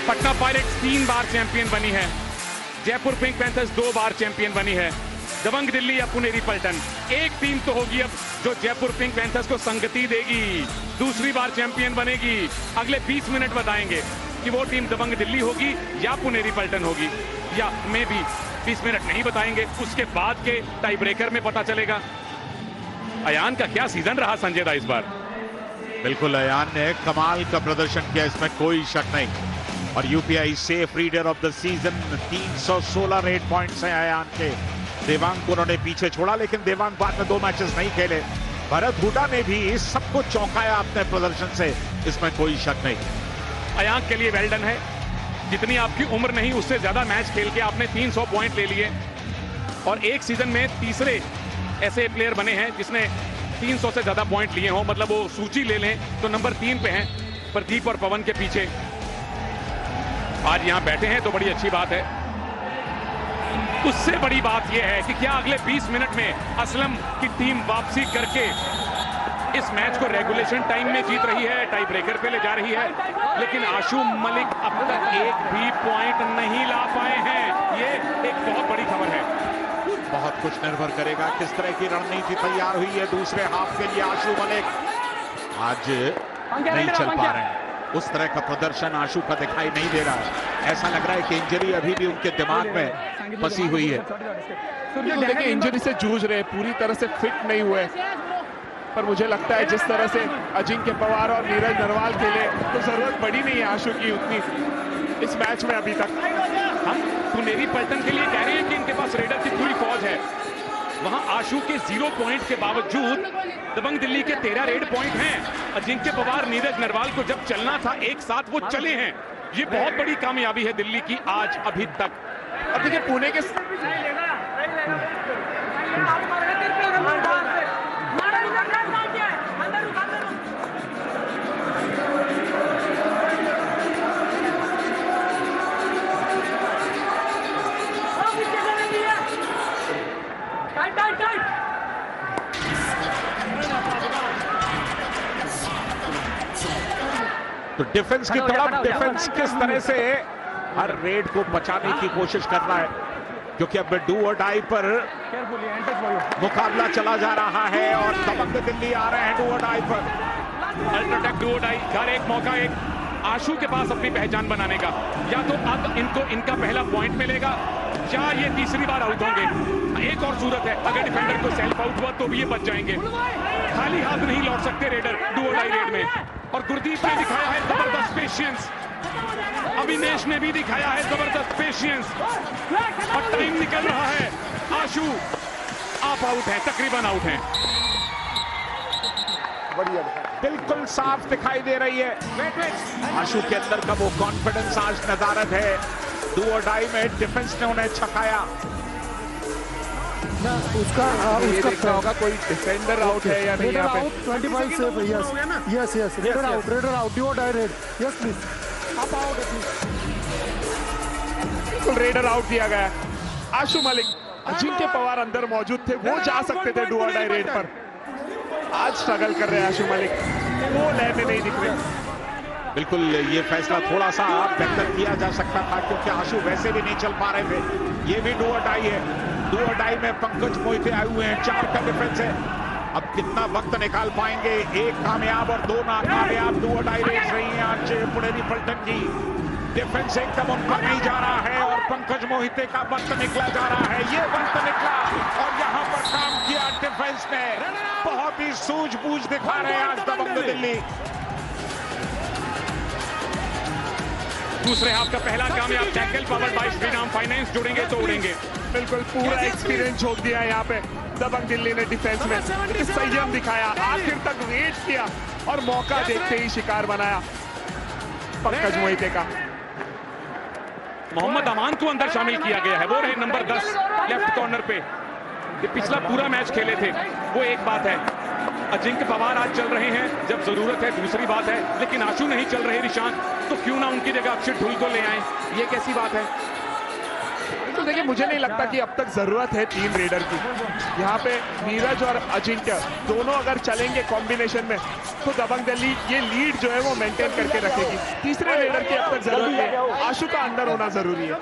पटना पायरेट्स 3 बार चैंपियन बनी है, जयपुर पिंक पैंथर्स 2 बार चैंपियन बनी है। दबंग दिल्ली या पुनेरी पलटन, एक टीम तो होगी अब जो जयपुर पिंक पैंथर्स को संगति देगी, दूसरी बार चैंपियन बनेगी। अगले 20 मिनट बताएंगे कि वो टीम दबंग दिल्ली होगी या पुनेरी पलटन होगी, या मे भी 20 मिनट नहीं बताएंगे, उसके बाद के टाई ब्रेकर में पता चलेगा। अयान का क्या सीजन रहा संजय दा इस बार। बिल्कुल, अयान ने कमाल का प्रदर्शन किया, इसमें कोई शक नहीं। और UPI safe reader of the season, 316 rate points हैं अयान के। देवांग को उन्होंने पीछे छोड़ा, लेकिन देवांग बाद में 2 मैचेस नहीं खेले। भरत हुडा ने भी सबको चौंकाया अपने प्रदर्शन से, इसमें कोई शक नहीं। अयान के लिए वेल डन है, जितनी आपकी उम्र नहीं उससे ज्यादा मैच खेल के आपने 300 पॉइंट ले लिए, और एक सीजन में तीसरे ऐसे प्लेयर बने हैं जिसने 300 से ज्यादा पॉइंट लिए हो। मतलब वो सूची ले लें तो नंबर 3 पे हैं, प्रदीप और पवन के पीछे। आज यहां बैठे हैं तो बड़ी अच्छी बात है। उससे बड़ी बात यह है कि क्या अगले 20 मिनट में असलम की टीम वापसी करके इस मैच को रेगुलेशन टाइम में जीत रही है, टाई ब्रेकर पे ले जा रही है। लेकिन आशु मलिक अब तक एक भी पॉइंट नहीं ला पाए हैं, ये एक बहुत बड़ी खबर है। बहुत कुछ निर्भर करेगा किस तरह की रणनीति तैयार हुई है दूसरे हाफ के लिए। आशु मलिक आज नहीं चल पा रहे हैं, उस तरह का प्रदर्शन आशु का दिखाई नहीं दे रहा है। ऐसा लग रहा है कि इंजरी अभी भी उनके दिमाग में फंसी हुई है। देखिए, इंजरी से जूझ रहे, पूरी तरह से फिट नहीं हुए, पर मुझे लगता है जिस तरह से अजिंक्य पवार और नीरज नरवाल खेले तो जरूरत पड़ी नहीं है आशु की उतनी इस मैच में अभी तक। हम पुनेरी पलटन के लिए कह रहे हैं कि इनके पास रेडर की पूरी फौज है, वहां आशु के 0 पॉइंट के बावजूद दबंग दिल्ली के 13 रेड पॉइंट हैं। अजिंक्य पवार नीरज नरवाल को जब चलना था एक साथ वो चले हैं, ये बहुत बड़ी कामयाबी है दिल्ली की आज अभी तक। अब देखिए पुणे के तो डिफेंस की तरफ डिफेंस किस तरह से हर रेड को बचाने की कोशिश कर रहा है, क्योंकि अब डू और डाई पर मुकाबला चला जा रहा है और दबंग दिल्ली आ रहे हैं डू और डाई पर। अल्ट्राटेक डू और डाई, हर एक मौका एक आशु के पास अपनी पहचान बनाने का। या तो अब इनको इनका पहला पॉइंट मिलेगा या ये तीसरी बार आउट होंगे। एक और सूरत है, अगर डिफेंडर को सेल्फ आउट हुआ तो भी ये बच जाएंगे। खाली हाथ नहीं लौट सकते रेडर डू और डाई रेड में। और गुरदीप ने दिखाया है जबरदस्त पेशियंस, अविनेश ने भी दिखाया है जबरदस्त पेशियंस, और टाइम निकल रहा है। आशु आप आउट है, तकरीबन आउट है। बिल्कुल साफ दिखाई दे रही है आशु के अंदर का वो कॉन्फिडेंस आज नजारत है। डू और डाई में डिफेंस ने उन्हें छकाया। उसका देखना होगा कोई डिफेंडर आउट है या नहीं। यहाँ पे 25 save, yes raider out do और डाई रेड, यस प्लीज आप आउट बिल्कुल रेडर आउट दिया गया। आशु मलिक, अजिंक्य पवार अंदर मौजूद थे, वो जा सकते थे डू और डाई रेड पर। आज स्ट्रगल कर रहे हैं आशु मलिक, वो लय में नहीं दिख रहे। बिल्कुल ये फैसला थोड़ा सा बेहतर किया जा सकता था, क्योंकि आशु वैसे भी नहीं चल पा रहे थे। ये भी डू और डाई है, डू और डाई में पंकज मोहिते आए हुए हैं, 4 का डिफरेंस है। अब कितना वक्त निकाल पाएंगे, 1 कामयाब और 2 नाकामयाब डू और डाई रेस रही है आज पुनेरी पलटन की। डिफेंस एकदम उन पर नहीं जा रहा है और पंकज मोहिते का वक्त निकला जा रहा है। ये वक्त निकला और यहाँ पर काम किया डिफेंस ने, बहुत ही सूझबूझ दिखा रहे हैं आज दबंग दिल्ली। दूसरे हाफ का पहला कामयाब tackle power bye Shriram finance, जुड़ेंगे तो उड़ेंगे। बिल्कुल पूरा एक्सपीरियंस झोंक दिया यहाँ पे दबंग दिल्ली ने डिफेंस में। संयम दिखाया, आखिर तक वेट किया और मौका देखते ही शिकार बनाया पंकज मोहिते का। मोहम्मद अमान को अंदर शामिल किया गया है, वो रहे नंबर 10 लेफ्ट कॉर्नर पे। ये पिछला पूरा मैच खेले थे, वो एक बात है। अजिंक्य पवार आज चल रहे हैं जब जरूरत है, दूसरी बात है। लेकिन आशु नहीं चल रहे निशांत, तो क्यों ना उनकी जगह अक्षित ढुल को ले आए, ये कैसी बात है। तो देखिए देखिए मुझे नहीं लगता कि अब तक जरूरत है 3 रेडर की। यहाँ पे नीरज और अजिंक्य दोनों अगर चलेंगे कॉम्बिनेशन में तो दबंग दिल्ली ये लीड जो है वो मेंटेन करके रखेगी। तीसरे रेडर की अब तक जरूरत है, आशु का अंदर होना जरूरी है।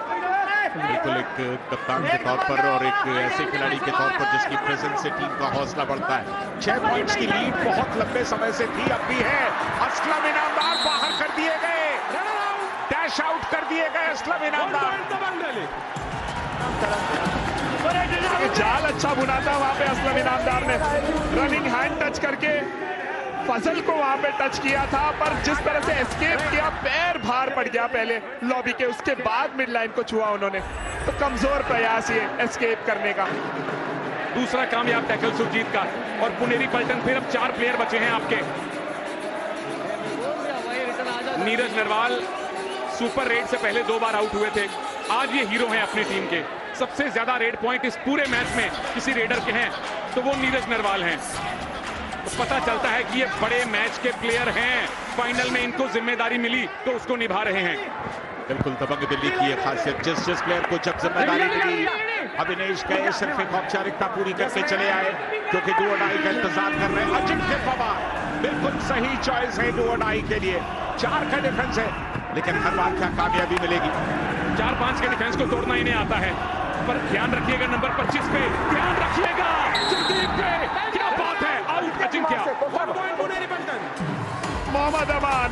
बिल्कुल एक कप्तान के तौर पर और एक ऐसे खिलाड़ी के तौर पर जिसकी प्रेजेंस से टीम का हौसला बढ़ता है। 6 पॉइंट्स की लीड बहुत लंबे समय से थी, अब भी है। असलम इनामदार बाहर कर दिए गए, डैश आउट कर दिए गए असलम इनामदार। जाल अच्छा बुना था वहां पे असलम इनामदार ने, रनिंग हैंड टच करके फजल को वहां पे टच किया था, पर जिस तरह से एस्केप किया, पैर भार पड़ गया पहले लॉबी के, उसके बाद मिड लाइन को छुआ उन्होंने। तो कमजोर प्रयास ये एस्केप करने का। दूसरा कामयाब टैकल सुरजीत का, और पुनेरी पलटन फिर अब 4 प्लेयर बचे हैं आपके। नीरज नरवाल सुपर रेड से पहले 2 बार आउट हुए थे, आज ये हीरो हैं अपनी टीम के। सबसे ज्यादा रेड पॉइंट इस पूरे मैच में किसी रेडर के हैं तो वो नीरज नरवाल हैं। तो पता चलता है कि ये बड़े मैच के प्लेयर हैं, फाइनल में इनको जिम्मेदारी मिली तो उसको निभा रहे हैं। बिल्कुल दबंग दिल्ली की ये खासियत, जिस प्लेयर को जब जिम्मेदारी मिली, अविनेश गए सिर्फ एक औपचारिकता पूरी करके चले आए, क्योंकि डू और डाई का इंतजार कर रहे हैं। अजिंक्य पवार बिल्कुल सही चॉइस है डू और डाई के लिए। 4 का डिफेंस है, लेकिन हर बार क्या कामयाबी मिलेगी। 4-5 के डिफेंस को तोड़ना इन्हें आता है, पर ध्यान रखिएगा नंबर 25 पे, ध्यान रखिएगा सुरजीत पे। क्या बात है, आउट अजिंक्य। मोहम्मद अमान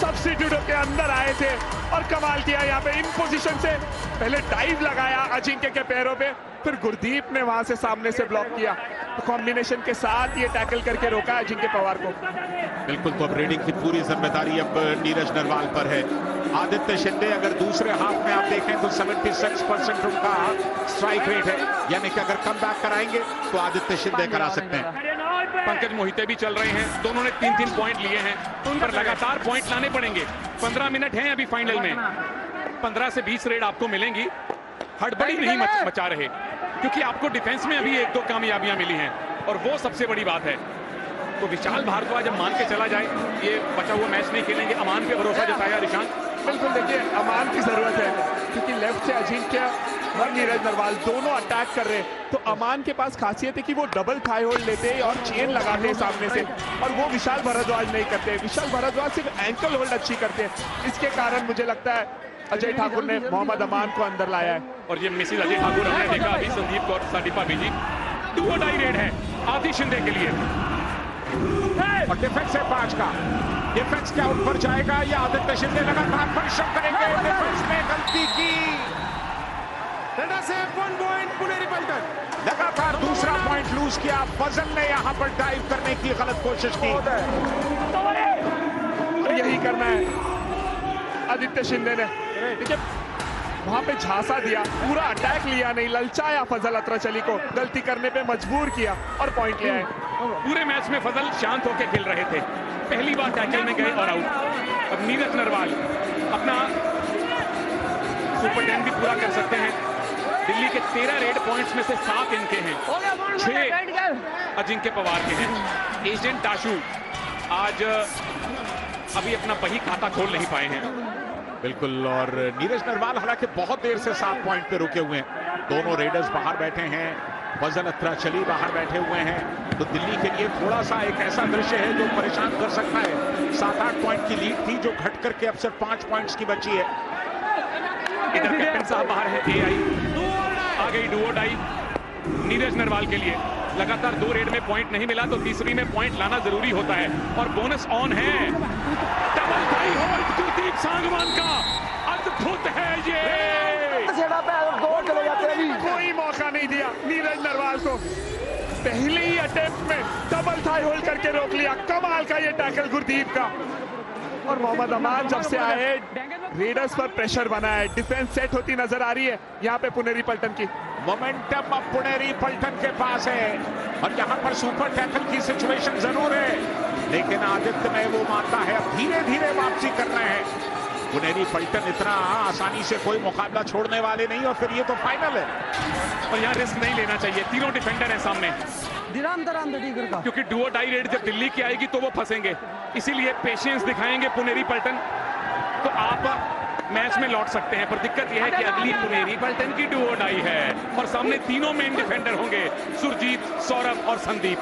सब्स्टिट्यूट के अंदर आए थे और कमाल किया यहाँ पे इन पोजीशन से। पहले डाइव लगाया अजिंक्य के पैरों पे, फिर गुरदीप ने वहां से सामने से ब्लॉक किया, तो कॉम्बिनेशन के साथ ये टैकल करके रोका अजिंक्य पवार को। बिल्कुल, तो अब रेडिंग की पूरी जिम्मेदारी अब नीरज नरवाल पर है। आदित्य शिंदे अगर दूसरे हाफ में आप देखें तो 76% उनका स्ट्राइक रेट है, यानी कि अगर कम बैक कराएंगे तो आदित्य शिंदे करा सकते हैं। पंकज मोहिते भी चल रहे हैं, दोनों ने 3-3 पॉइंट लिए हैं, उन पर लगातार पॉइंट लाने पड़ेंगे। 15 मिनट हैं अभी फाइनल में, 15 से 20 रेड आपको मिलेंगी। हड़बड़ी नहीं मचा रहे, क्योंकि आपको डिफेंस में अभी 1-2 कामयाबियां मिली हैं और वो सबसे बड़ी बात है। तो विशाल भारद्वाज जब मान के चला जाए ये बचा हुआ मैच नहीं खेलेंगे, अमान पे भरोसा जताया निशांत। बिल्कुल, देखिए अमान की जरूरत है, क्योंकि लेफ्ट से अजिंक्य और नीरज नरवाल दोनों अटैक कर रहे हैं, तो अमान के पास खासियत है कि वो डबल थाई होल्ड लेते हैं और चेन लगाते हैं सामने से, और वो विशाल भारद्वाज नहीं करते। विशाल भारद्वाज सिर्फ एंकल होल्ड अच्छी करते हैं, इसके कारण मुझे लगता है अजय ठाकुर ने मोहम्मद अमान को अंदर लाया है। और ये मिसिस अजय ठाकुर हमने देखा अभी संदीप कौर साडिपा बीजी। डू और डाई रेड है आदि शिंदे के लिए, और डिफेंस है 5 का। डिफेंस क्या ऊपर जाएगा या आदित्य शिंदे लगातार परिश्रम करेंगे। डिफेंस में गलती की, लगातार दूसरा पॉइंट लूज किया। फजल ने यहां पर डाइव करने की गलत कोशिश की, और यही करना है आदित्य शिंदे ने। देखिए वहां पे झांसा दिया, पूरा अटैक लिया नहीं, ललचाया फजल अत्रचली को, गलती करने पे मजबूर किया और पॉइंट ले आए। पूरे मैच में फजल शांत होकर खेल रहे थे, पहली बार टैकल में गए और आउट। अब नीरज नरवाल अपना सुपर 10 भी पूरा कर सकते हैं। दिल्ली के 13 रेड पॉइंट्स में से 7 इनके हैं, 6 अजिंक्य पवार के हैं। एजेंट टाशू आज अभी अपना बही खाता खोल नहीं पाए हैं। बिल्कुल, और नीरज नरवाल हालांकि बहुत देर से 7 पॉइंट पे रुके हुए हैं। दोनों रेडर्स बाहर बैठे हैं, फजल अत्रचली बाहर बैठे हुए हैं, तो दिल्ली के लिए थोड़ा सा एक ऐसा दृश्य है जो परेशान कर सकता है। 7-8 पॉइंट की लीड थी जो घट करके अब सिर्फ 5 पॉइंट्स की बची है। इधर कैप्टन साहब बाहर है, एआई आ गई डू और डाई नीरज नरवाल के लिए। लगातार 2 रेड में पॉइंट नहीं मिला तो तीसरी में पॉइंट लाना जरूरी होता है, और बोनस ऑन है। Double tie hold Kuldeep Sangwan का, अद्भुत है ये। कोई मौका नहीं दिया नीरज नरवाल को, पहले ही अटेम्प्ट में डबल थाई होल्ड करके रोक लिया। कमाल का ये टैकल गुरदीप का। और मोहम्मद अमान जब से आए रेडर्स पर प्रेशर बना है, डिफेंस सेट होती नजर आ रही है यहाँ पे पुनेरी पलटन की। मोमेंटम अब पुनेरी पलटन के पास है, और यहाँ पर सुपर टैकल की सिचुएशन जरूर है, लेकिन आदित्य में वो मानता है अब धीरे धीरे वापसी कर रहे हैं। पुनेरी पलटन इतना आसानी से कोई मुकाबला छोड़ने वाले नहीं, और फिर ये तो फाइनल है, और यहाँ रिस्क नहीं लेना चाहिए। तीनों डिफेंडर हैं सामने, क्योंकि डू और डाई रेड जब दिल्ली की आएगी तो वो फंसेंगे, इसीलिए पेशेंस दिखाएंगे पुनेरी पलटन। तो आप मैच में लौट सकते हैं, पर दिक्कत यह है कि अगली पुनेरी पलटन की डू और डाई है और सामने तीनों मेन डिफेंडर होंगे, सुरजीत, सौरभ और संदीप।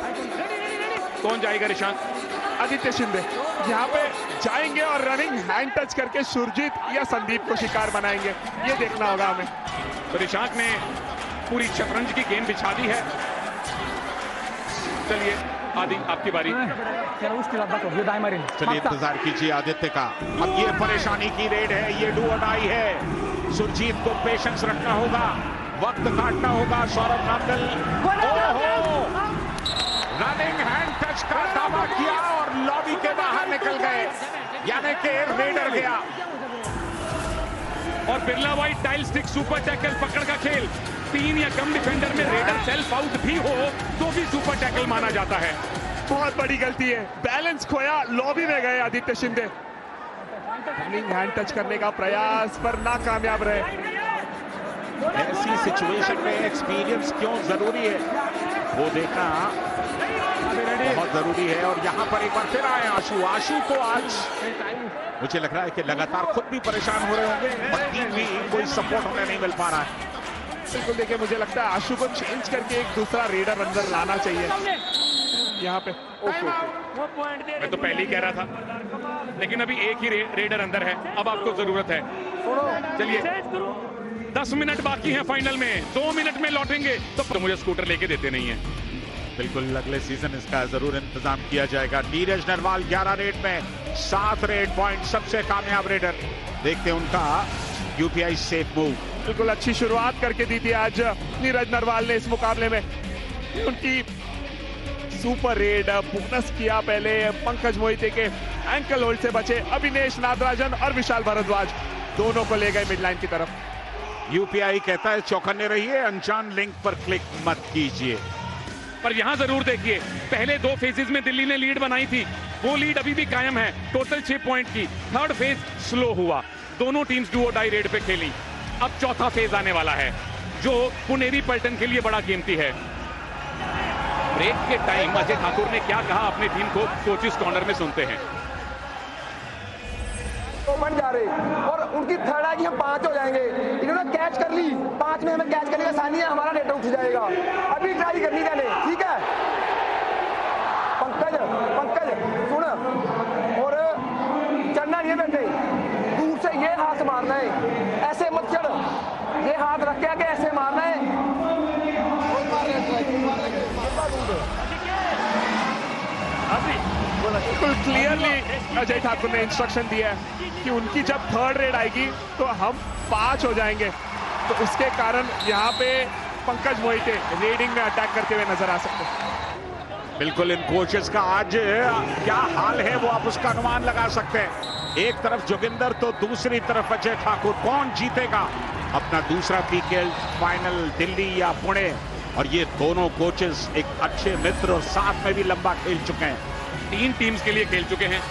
कौन जाएगा रिशांक? आदित्य शिंदे यहाँ पे जाएंगे और रनिंग हैंड टच करके सुरजीत या संदीप को शिकार बनाएंगे, ये देखना होगा हमें। तो रिशांक ने पूरी शतरंज की गेंद बिछा दी है। चलिए आदि, आपकी बारी। चलिए इंतजार कीजिए आदित्य का। अब ये परेशानी की रेड है, ये डू और डाई है। सुरजीत को पेशेंस रखना होगा, वक्त काटना होगा। सौरभ नामदल रनिंग हैंड टच का दावा किया और लॉबी के बाहर निकल गए, यानी कि रेडर गया। और Birla white tile stick super tackle पकड़ का खेल, 3 या कम डिफेंडर में रेडर सेल्फ आउट भी हो तो भी सुपर टैकल माना जाता है। बहुत बड़ी गलती है, बैलेंस खोया, लॉबी में गए Aditya Shinde. Running hand touch करने का प्रयास पर नाकामयाब रहे। ऐसी सिचुएशन में एक्सपीरियंस क्यों जरूरी है वो देखना बहुत जरूरी है। और यहाँ पर एक बार फिर आए आशु को आज मुझे लग रहा है कि लगातार खुद भी परेशान हो रहे होंगे और टीम भी कोई सपोर्ट उन्हें नहीं मिल पा रहा है। बिल्कुल, देखिए मुझे लगता है आशु को चेंज करके एक दूसरा रेडर अंदर लाना चाहिए यहाँ पे। मैं तो पहले ही कह रहा था, लेकिन अभी एक ही रेडर अंदर है, अब आपको जरूरत है। चलिए 10 मिनट बाकी हैं फाइनल में, 2 मिनट में लौटेंगे तो मुझे स्कूटर लेके देते नहीं है। बिल्कुल, अगले सीजन इसका जरूर इंतजाम किया जाएगा। नीरज नरवाल 11 रेड में 7 रेड पॉइंट, सबसे कामयाब रेडर। देखते हैं उनका यूपीआई सेफ मूव। बिल्कुल अच्छी शुरुआत करके दी थी आज नीरज नरवाल ने इस मुकाबले में। उनकी सुपर रेड बोनस किया पहले, पंकज मोहिते के एंकल होल्ड से बचे अभिनेश नागराजन और विशाल भारद्वाज दोनों को ले गए मिड लाइन की तरफ। यूपीआई कहता है चौकन्ने रहिए, अनजान लिंक पर क्लिक मत कीजिए। पर यहां जरूर देखिए, पहले 2 फेजेस में दिल्ली ने लीड बनाई थी, वो लीड अभी भी कायम है, टोटल 6 पॉइंट की। थर्ड फेज स्लो हुआ, दोनों टीम्स डू और डाई रेड पे खेली। अब चौथा फेज आने वाला है जो पुनेरी पलटन के लिए बड़ा कीमती है। ब्रेक के टाइम अजय ठाकुर ने क्या कहा अपनी टीम को, कोचेस कॉर्नर में सुनते हैं। तो बन जा रहे और उनकी थर्ड है कि हम 5 हो जाएंगे। इन्होंने कैच कर ली, 5 में हमें कैच करने की आसानी है, हमारा डेटा उठ जाएगा। अभी ट्राई करनी पहले, ठीक है पंकज सुन, और चढ़ना नहीं है बेटे, दूर से ये हाथ मारना है, ऐसे मत चढ़, ये हाथ रख के आगे ऐसे मारना है। बिल्कुल क्लियरली अजय ठाकुर ने इंस्ट्रक्शन दिया है कि उनकी जब थर्ड रेड आएगी तो हम 5 हो जाएंगे, तो उसके कारण यहाँ पे पंकज मोहिते रेडिंग में अटैक करते हुए नजर आ सकते हैं। बिल्कुल, इन कोचेस का आज क्या हाल है वो आप उसका अनुमान लगा सकते हैं। एक तरफ जोगिंदर तो दूसरी तरफ अजय ठाकुर। कौन जीतेगा अपना दूसरा पीकेएल फाइनल, दिल्ली या पुणे? और ये दोनों कोचेस एक अच्छे मित्र और साथ में भी लंबा खेल चुके हैं, 3 टीम्स के लिए खेल चुके हैं।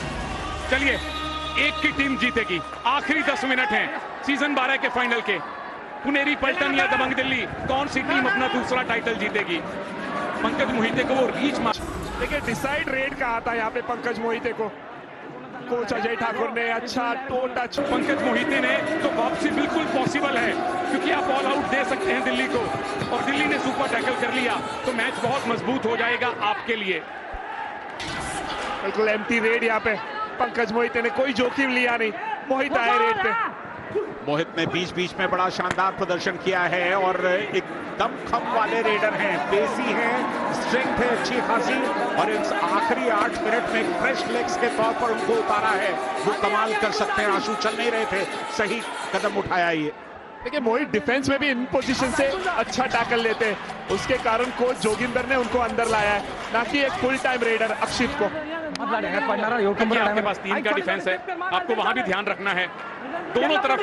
चलिए, एक की टीम जीतेगी, आखिरी 10 मिनट हैं सीजन 12 के फाइनल के। पुनेरी पलटन या दबंग दिल्ली, कौन सी टीम अपना दूसरा टाइटल जीतेगी? पंकज मोहिते को वो रीच मार, देखिए डिसाइड रेड कहा था यहाँ पे पंकज मोहिते को, कोच अजय ठाकुर ने अच्छा टो टच। पंकज मोहिते ने तो वापसी बिल्कुल पॉसिबल है, क्योंकि आप ऑल आउट दे सकते हैं दिल्ली को, और दिल्ली ने सुपर टैकल कर लिया तो मैच बहुत मजबूत हो जाएगा आपके लिए। बिल्कुल एम्प्टी रेड यहाँ पे, पंकज मोहिते ने कोई जोखिम लिया नहीं, मोहित आए रेड पे। मोहित ने बीच बीच में बड़ा शानदार प्रदर्शन किया है और एक दमखम वाले रेडर हैं, पेसी हैं, स्ट्रेंथ है अच्छी खासी, और इस आखिरी 8 मिनट में फ्रेश लेग्स के तौर पर उनको उतारा है, वो कमाल कर सकते हैं। आशु चल नहीं रहे थे, सही कदम उठाया ये। देखिए मोहित डिफेंस में भी इन पोजीशन से अच्छा टैकल लेते हैं, उसके कारण कोच जोगिंदर ने उनको अंदर लाया है, ना कि एक फुल टाइम रेडर अक्षित को। आपके पास 3 का डिफेंस है, आपको वहां भी ध्यान रखना है। दोनों तरफ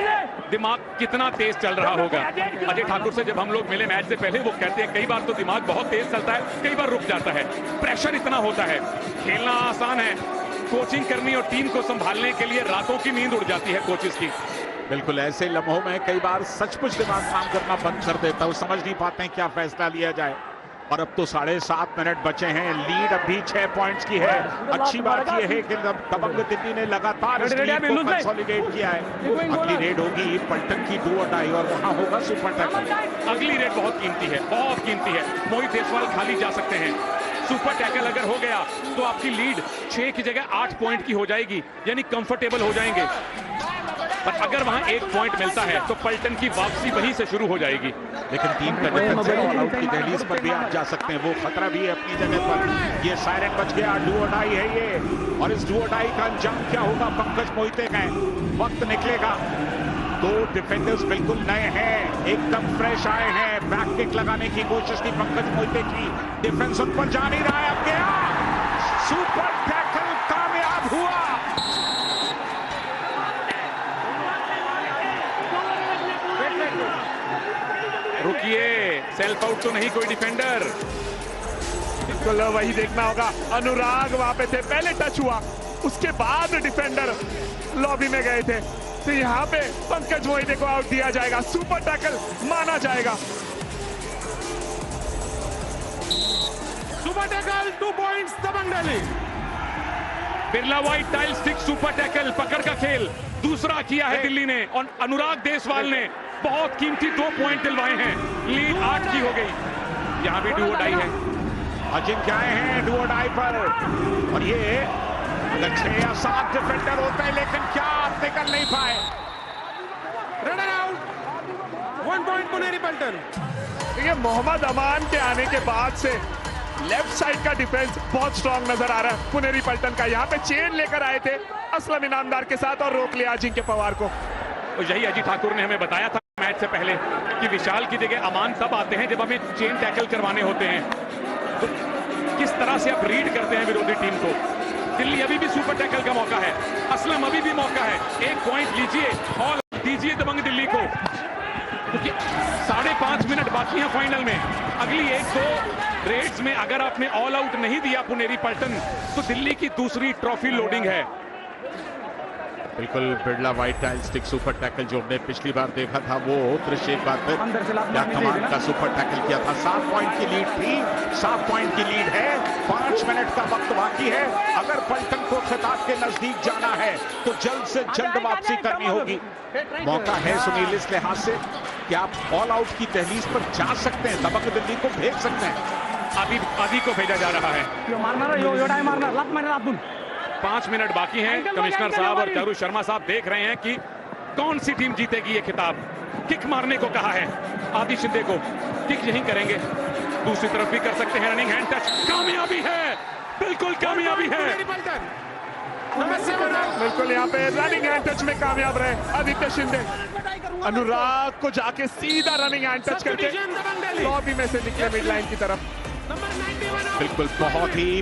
दिमाग कितना तेज चल रहा होगा। अजय ठाकुर से जब हम लोग मिले मैच से पहले, वो कहते हैं कई बार तो दिमाग बहुत तेज चलता है, कई बार रुक जाता है, प्रेशर इतना होता है। खेलना आसान है, कोचिंग करनी और टीम को संभालने के लिए रातों की नींद उड़ जाती है कोचेस की। बिल्कुल, ऐसे लम्हों में कई बार सचमुच दिमाग काम करना बंद कर देता है, वो समझ नहीं पाते हैं क्या फैसला लिया जाए। और अब तो 7.5 मिनट बचे हैं, लीड अभी 6 पॉइंट्स की है। अच्छी बात यह है कि दबंग दिल्ली ने लगातार इस लीड को कंसोलिडेट किया है। अगली रेड होगी पलटन की डू और डाई और वहां होगा सुपर टैकल। अगली रेड बहुत कीमती है, बहुत कीमती है। मोहित देसवाल खाली जा सकते हैं। सुपर टैकल अगर हो गया तो आपकी लीड 6 की जगह 8 पॉइंट की हो जाएगी, यानी कंफर्टेबल हो जाएंगे। पर अगर वहां 1 पॉइंट मिलता है तो पलटन की वापसी वहीं से शुरू हो जाएगी। लेकिन टीम का डिफेंस है, ऑल आउट की दहलीज पर भी आप जा सकते हैं, वो खतरा भी है अपनी जगह पर। ये सायरन बच गया, डू और डाई है ये, और इस डू और डाई का अंजाम क्या होगा पंकज मोहिते का वक्त निकलेगा। 2 डिफेंडर्स बिल्कुल नए हैं, एकदम फ्रेश आए हैं। बैक किक लगाने की कोशिश की पंकज मोहिते की, डिफेंस उन पर जा नहीं रहा है। अब गया सुपर टैकल, कामयाब हुआ। रुकिए, सेल्फ आउट तो नहीं कोई डिफेंडर। बिल्कुल वही देखना होगा। अनुराग वहां पे थे, पहले टच हुआ, उसके बाद डिफेंडर लॉबी में गए थे, तो यहाँ पे पंकज मोहिते को आउट दिया जाएगा, सुपर टैकल माना जाएगा। Super tackle 2 points Dabang Delhi. Birla white tile stick super tackle, पकड़ का खेल दूसरा किया है दिल्ली ने, और अनुराग देसवाल ने बहुत कीमती 2 पॉइंट दिलवाए हैं। लीड 8 की हो गई। यहां भी डू और डाई है। अजिंक्य आए हैं डू और डाई पर, और ये अगर 6 या 7 डिफेंडर होते हैं, लेकिन क्या निकल नहीं पाए। रनर आउट, 1 पॉइंट पुनेरी पलटन। ये मोहम्मद अमान के आने के बाद से लेफ्ट साइड का डिफेंस बहुत स्ट्रांग नजर आ रहा है पुनेरी पलटन का। यहाँ पे चेन लेकर आए थे असलम इनामदार के साथ और रोक लिया अजिंक्य पवार को। और यही अजीत ठाकुर ने हमें बताया था मैच से पहले कि विशाल की जगह अमान तब आते हैं जब हमें चेन टैकल करवाने होते हैं। तो किस तरह से आप रीड करते हैं विरोधी टीम को। दिल्ली अभी भी सुपर टैकल का मौका है, असलम अभी भी मौका है। 1 पॉइंट लीजिए और दीजिए दबंग दिल्ली को, क्योंकि 5.5 मिनट बाकी हैं फाइनल में। अगली 1-2 रेड्स में अगर आपने ऑल आउट नहीं दिया पुनेरी पलटन, तो दिल्ली की दूसरी ट्रॉफी लोडिंग है। बिल्कुल Birla white tile stick super tackle जो हमने पिछली बार देखा था, वो दृश्य एक बार फिर क्या कमाल का सुपर टैकल किया था। 7 पॉइंट की लीड थी, 7 पॉइंट की लीड है, 5 मिनट का वक्त बाकी है। अगर पलटन को खिताब के नजदीक जाना है तो जल्द से जल्द वापसी करनी होगी। मौका है सुनील इस लिहाज से कि आप ऑल आउट की दहलीज पर जा सकते हैं, दबंग दिल्ली को भेज सकते हैं। आदि को भेजा जा रहा है। 5 मिनट बाकी हैं। कमिश्नर साहब और चारू शर्मा साहब देख रहे हैं कि कौन सी टीम जीतेगी ये खिताब। किक मारने को कहा है आदि शिंदे को, किक यहीं करेंगे। दूसरी तरफ भी कर सकते हैं रनिंग हैंड टच, कामयाबी है, बिल्कुल कामयाबी है। बिल्कुल यहाँ पे रनिंग हैंड टच में कामयाब रहे आदित्य शिंदे। अनुराग को जाके सीधा रनिंग हैंड टच करके लॉबी में से निकले मिड लाइन की तरफ। बिल्कुल बहुत ही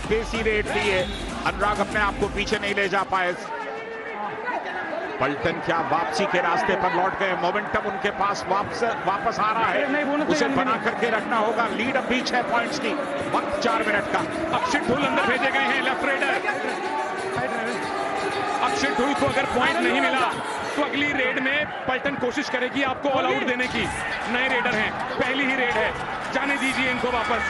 बेसी रेड ली है। अनुराग अपने आप को पीछे नहीं ले जा पाए। पलटन क्या वापसी के रास्ते पर लौट गए, मोमेंटम उनके पास वापस आ रहा है, उसे बना करके रखना होगा। लीड अभी 6 पॉइंट्स की, वक्त 4 मिनट का। अक्षित ढुल अंदर भेजे गए हैं, लेफ्ट रेडर। अक्षित ढुल को अगर पॉइंट नहीं मिला तो अगली रेड में पलटन कोशिश करेगी आपको ऑल आउट देने की। नए रेडर हैं, पहली ही रेड है, जाने दीजिए इनको वापस।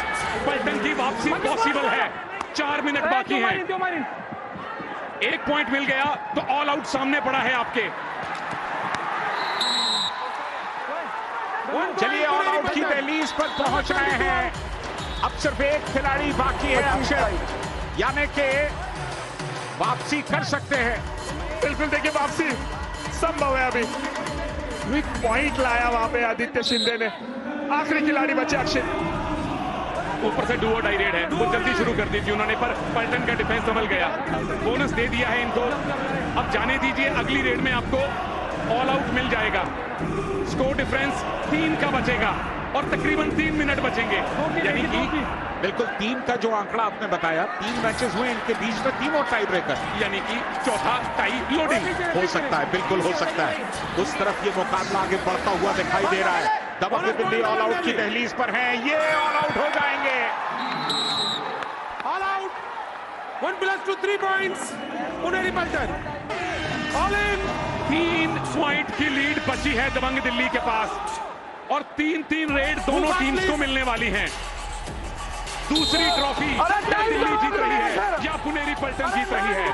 पलटन की वापसी पॉसिबल है, 4 मिनट बाकी हैं। 1 पॉइंट मिल गया तो ऑल आउट सामने पड़ा है आपके। चलिए ऑल आउट की दहलीज पर पहुंच रहे हैं। अब सिर्फ एक खिलाड़ी बाकी है अक्षय, यानी कि वापसी कर सकते हैं। बिल्कुल देखिए वापसी संभव है। अभी वीक पॉइंट लाया वहां पे आदित्य शिंदे ने। आखिरी खिलाड़ी बचे अक्षय। ऊपर से डू और डाई रेड है, वो जल्दी शुरू कर दी थी उन्होंने, पर पलटन का डिफेंस संभल गया। बोनस दे दिया है इनको। अब जाने दीजिए, अगली रेड में आपको ऑल आउट मिल जाएगा। स्कोर डिफरेंस 3 का बचेगा और तकरीबन 3 मिनट बचेंगे, यानी कि बिल्कुल 3 का जो आंकड़ा आपने बताया, 3 मैचेस हुए, इनके बीच में 3 और टाई ब्रेकर, यानी कि चौथा टाई लोडिंग हो सकता है। बिल्कुल हो सकता है। उस तरफ ये मुकाबला आगे बढ़ता हुआ दिखाई दे रहा है। दबंग दिल्ली ऑल आउट की दहलीज पर है, ये ऑल आउट हो जाएंगे। ऑल आउट, 1+2 पॉइंट्स पुनेरी पलटन ऑल इन। 3 पॉइंट की लीड बची है दबंग दिल्ली के पास। और 3-3 रेड दोनों टीम्स को मिलने वाली हैं। दूसरी ट्रॉफी दिल्ली जीत रही है या पुनेरी पल्टन जीत रही है।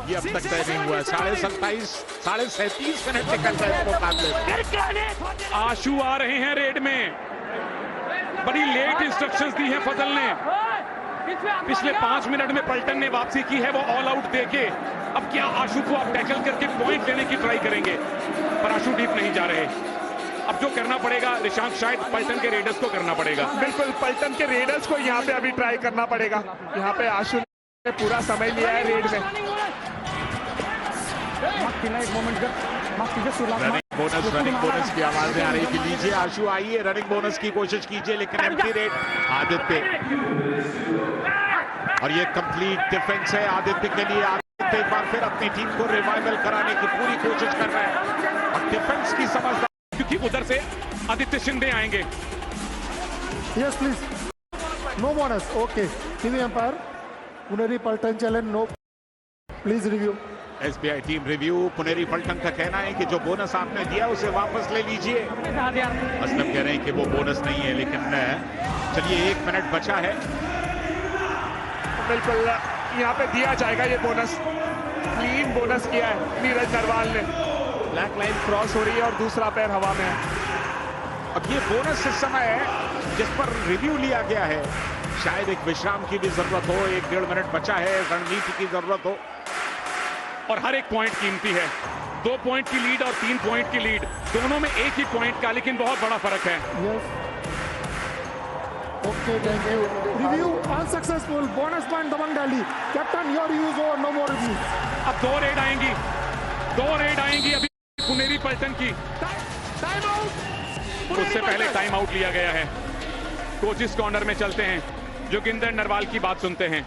ये अब तक तय नहीं हुआ है। 37.5 मिनट निकल गए इस मुकाबले में। आशु आ रहे हैं रेड में। बड़ी लेट इंस्ट्रक्शंस दी हैं फजल ने। पिछले 5 मिनट में पल्टन ने वापसी की है, वो ऑल आउट देके अब क्या आशु को आप टैकल करके पॉइंट लेने की ट्राई करेंगे, पर आशु डीप नहीं जा रहे। अब जो करना पड़ेगा ऋषांक, शायद पल्टन के रेडर्स को करना पड़ेगा। बिल्कुल, पल्टन के रेडर्स को यहाँ पे अभी ट्राई करना पड़ेगा। यहाँ पे आशु ने पूरा समय लिया है रेड में। रनिंग बोनस की आवाजें आ रही थी। लीजिए आशु आइए, रनिंग बोनस की कोशिश कीजिए, लेकिन एम्प्टी रेड आदित्य। और ये कंप्लीट डिफेंस है आदित्य के लिए। आदित्य एक बार फिर अपनी टीम को रिवाइवल कराने की पूरी कोशिश कर रहे हैं और डिफेंस की समझदारी, क्योंकि उधर से आदित्य शिंदे आएंगे। Yes, please. No bonus. Okay. TV umpire. Puneri Paltan challenge. No. Please review. SBI team review. Puneri Paltan का कहना है कि जो बोनस आपने दिया उसे वापस ले लीजिए। असलम कह रहे हैं कि वो बोनस नहीं है, लेकिन चलिए 1 मिनट बचा है। बिल्कुल यहाँ पे दिया जाएगा ये बोनस। क्लीन बोनस किया है नीरज नरवाल ने। ब्लैक लाइन क्रॉस हो रही है और दूसरा पैर हवा में है। अब ये बोनस इस समय है जिस पर रिव्यू लिया गया है। शायद एक विश्राम की भी जरूरत हो, 1-1.5 मिनट बचा है, रणनीति की जरूरत हो। और हर एक पॉइंट कीमती है। 2 पॉइंट की लीड और 3 पॉइंट की लीड, दोनों में एक ही पॉइंट का लेकिन बहुत बड़ा फर्क है। Yes. Okay, thank you. Review unsuccessful. Bonus point Dabang Delhi. Captain, your use over. No more review. अब 2 रेड आएंगी, 2 रेड आएंगी अभी पुनेरी पल्टन की। Time out. उससे पहले टाइम आउट लिया गया है। कोचिस कॉर्नर में चलते हैं, जोगिंदर नरवाल की बात सुनते हैं।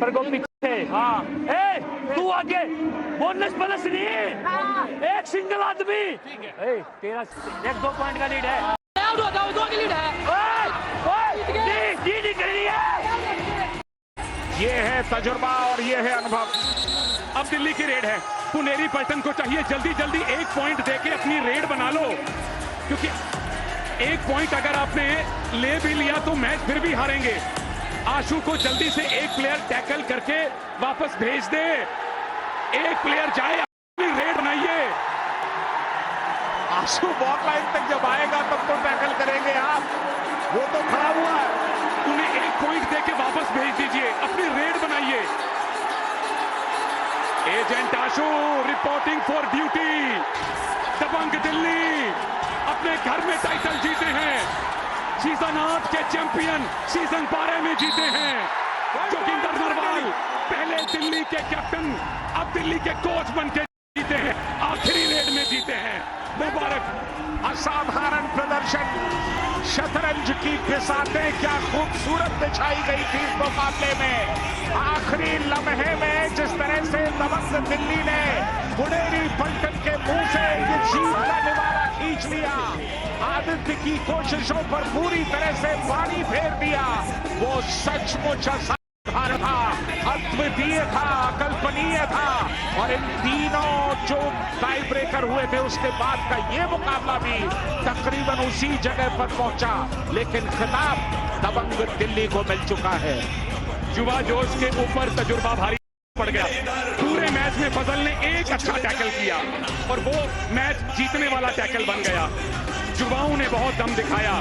पर को पीछे। हाँ, तू आगे। बोनस प्लस नहीं, एक सिंगल आदमी। तेरा 1-2 पॉइंट का लीड है। 2 की लीड है। जी कर रही है। ये है तजुर्बा और ये है अनुभव। अब दिल्ली की रेड है। पुनेरी पल्टन को चाहिए जल्दी जल्दी 1 पॉइंट देके अपनी रेड बना लो, क्योंकि 1 पॉइंट अगर आपने ले भी लिया तो मैच फिर भी हारेंगे। आशु को जल्दी से 1 प्लेयर टैकल करके वापस भेज दे। 1 प्लेयर जाए, अपनी रेड बनाइए। आशु बॉल लाइन तक जब आएगा तब तो टैकल करेंगे आप, वो तो खड़ा हुआ है। उन्हें 1 पॉइंट देके वापस भेज दीजिए, अपनी रेड बनाइए। Agent Ashu reporting for duty. Dabang Delhi अपने घर में टाइटल जीते हैं। सीजन 8 के चैंपियन सीजन 12 में जीते हैं। जोगिंदर नरवाल पहले दिल्ली के कैप्टन, अब दिल्ली के कोच बनके जीते हैं। आखिरी रेड में जीते हैं। मुबारक। असाधारण प्रदर्शन। शतरंज की बिसातें क्या खूबसूरत बिछाई गई थी इस मुकाबले में। आखिरी लम्हे में जिस तरह से दबंग दिल्ली ने पुनेरी पल्टन के मुंह से ये जीत का निवारा खींच लिया। आदित्य की कोशिशों पर पूरी तरह से पानी फेर दिया। वो सचमुच असाधारण था, अद्वितीय था, अकल्पनीय था। और इन तीनों जो टाई ब्रेकर हुए थे उसके बाद का ये मुकाबला भी तकरीबन उसी जगह पर पहुंचा, लेकिन खिताब दबंग दिल्ली को मिल चुका है। युवा जोश के ऊपर तजुर्बा भारी पड़ गया। पूरे मैच में फजल ने एक अच्छा टैकल किया और वो मैच जीतने वाला टैकल बन गया। युवाओं ने बहुत दम दिखाया।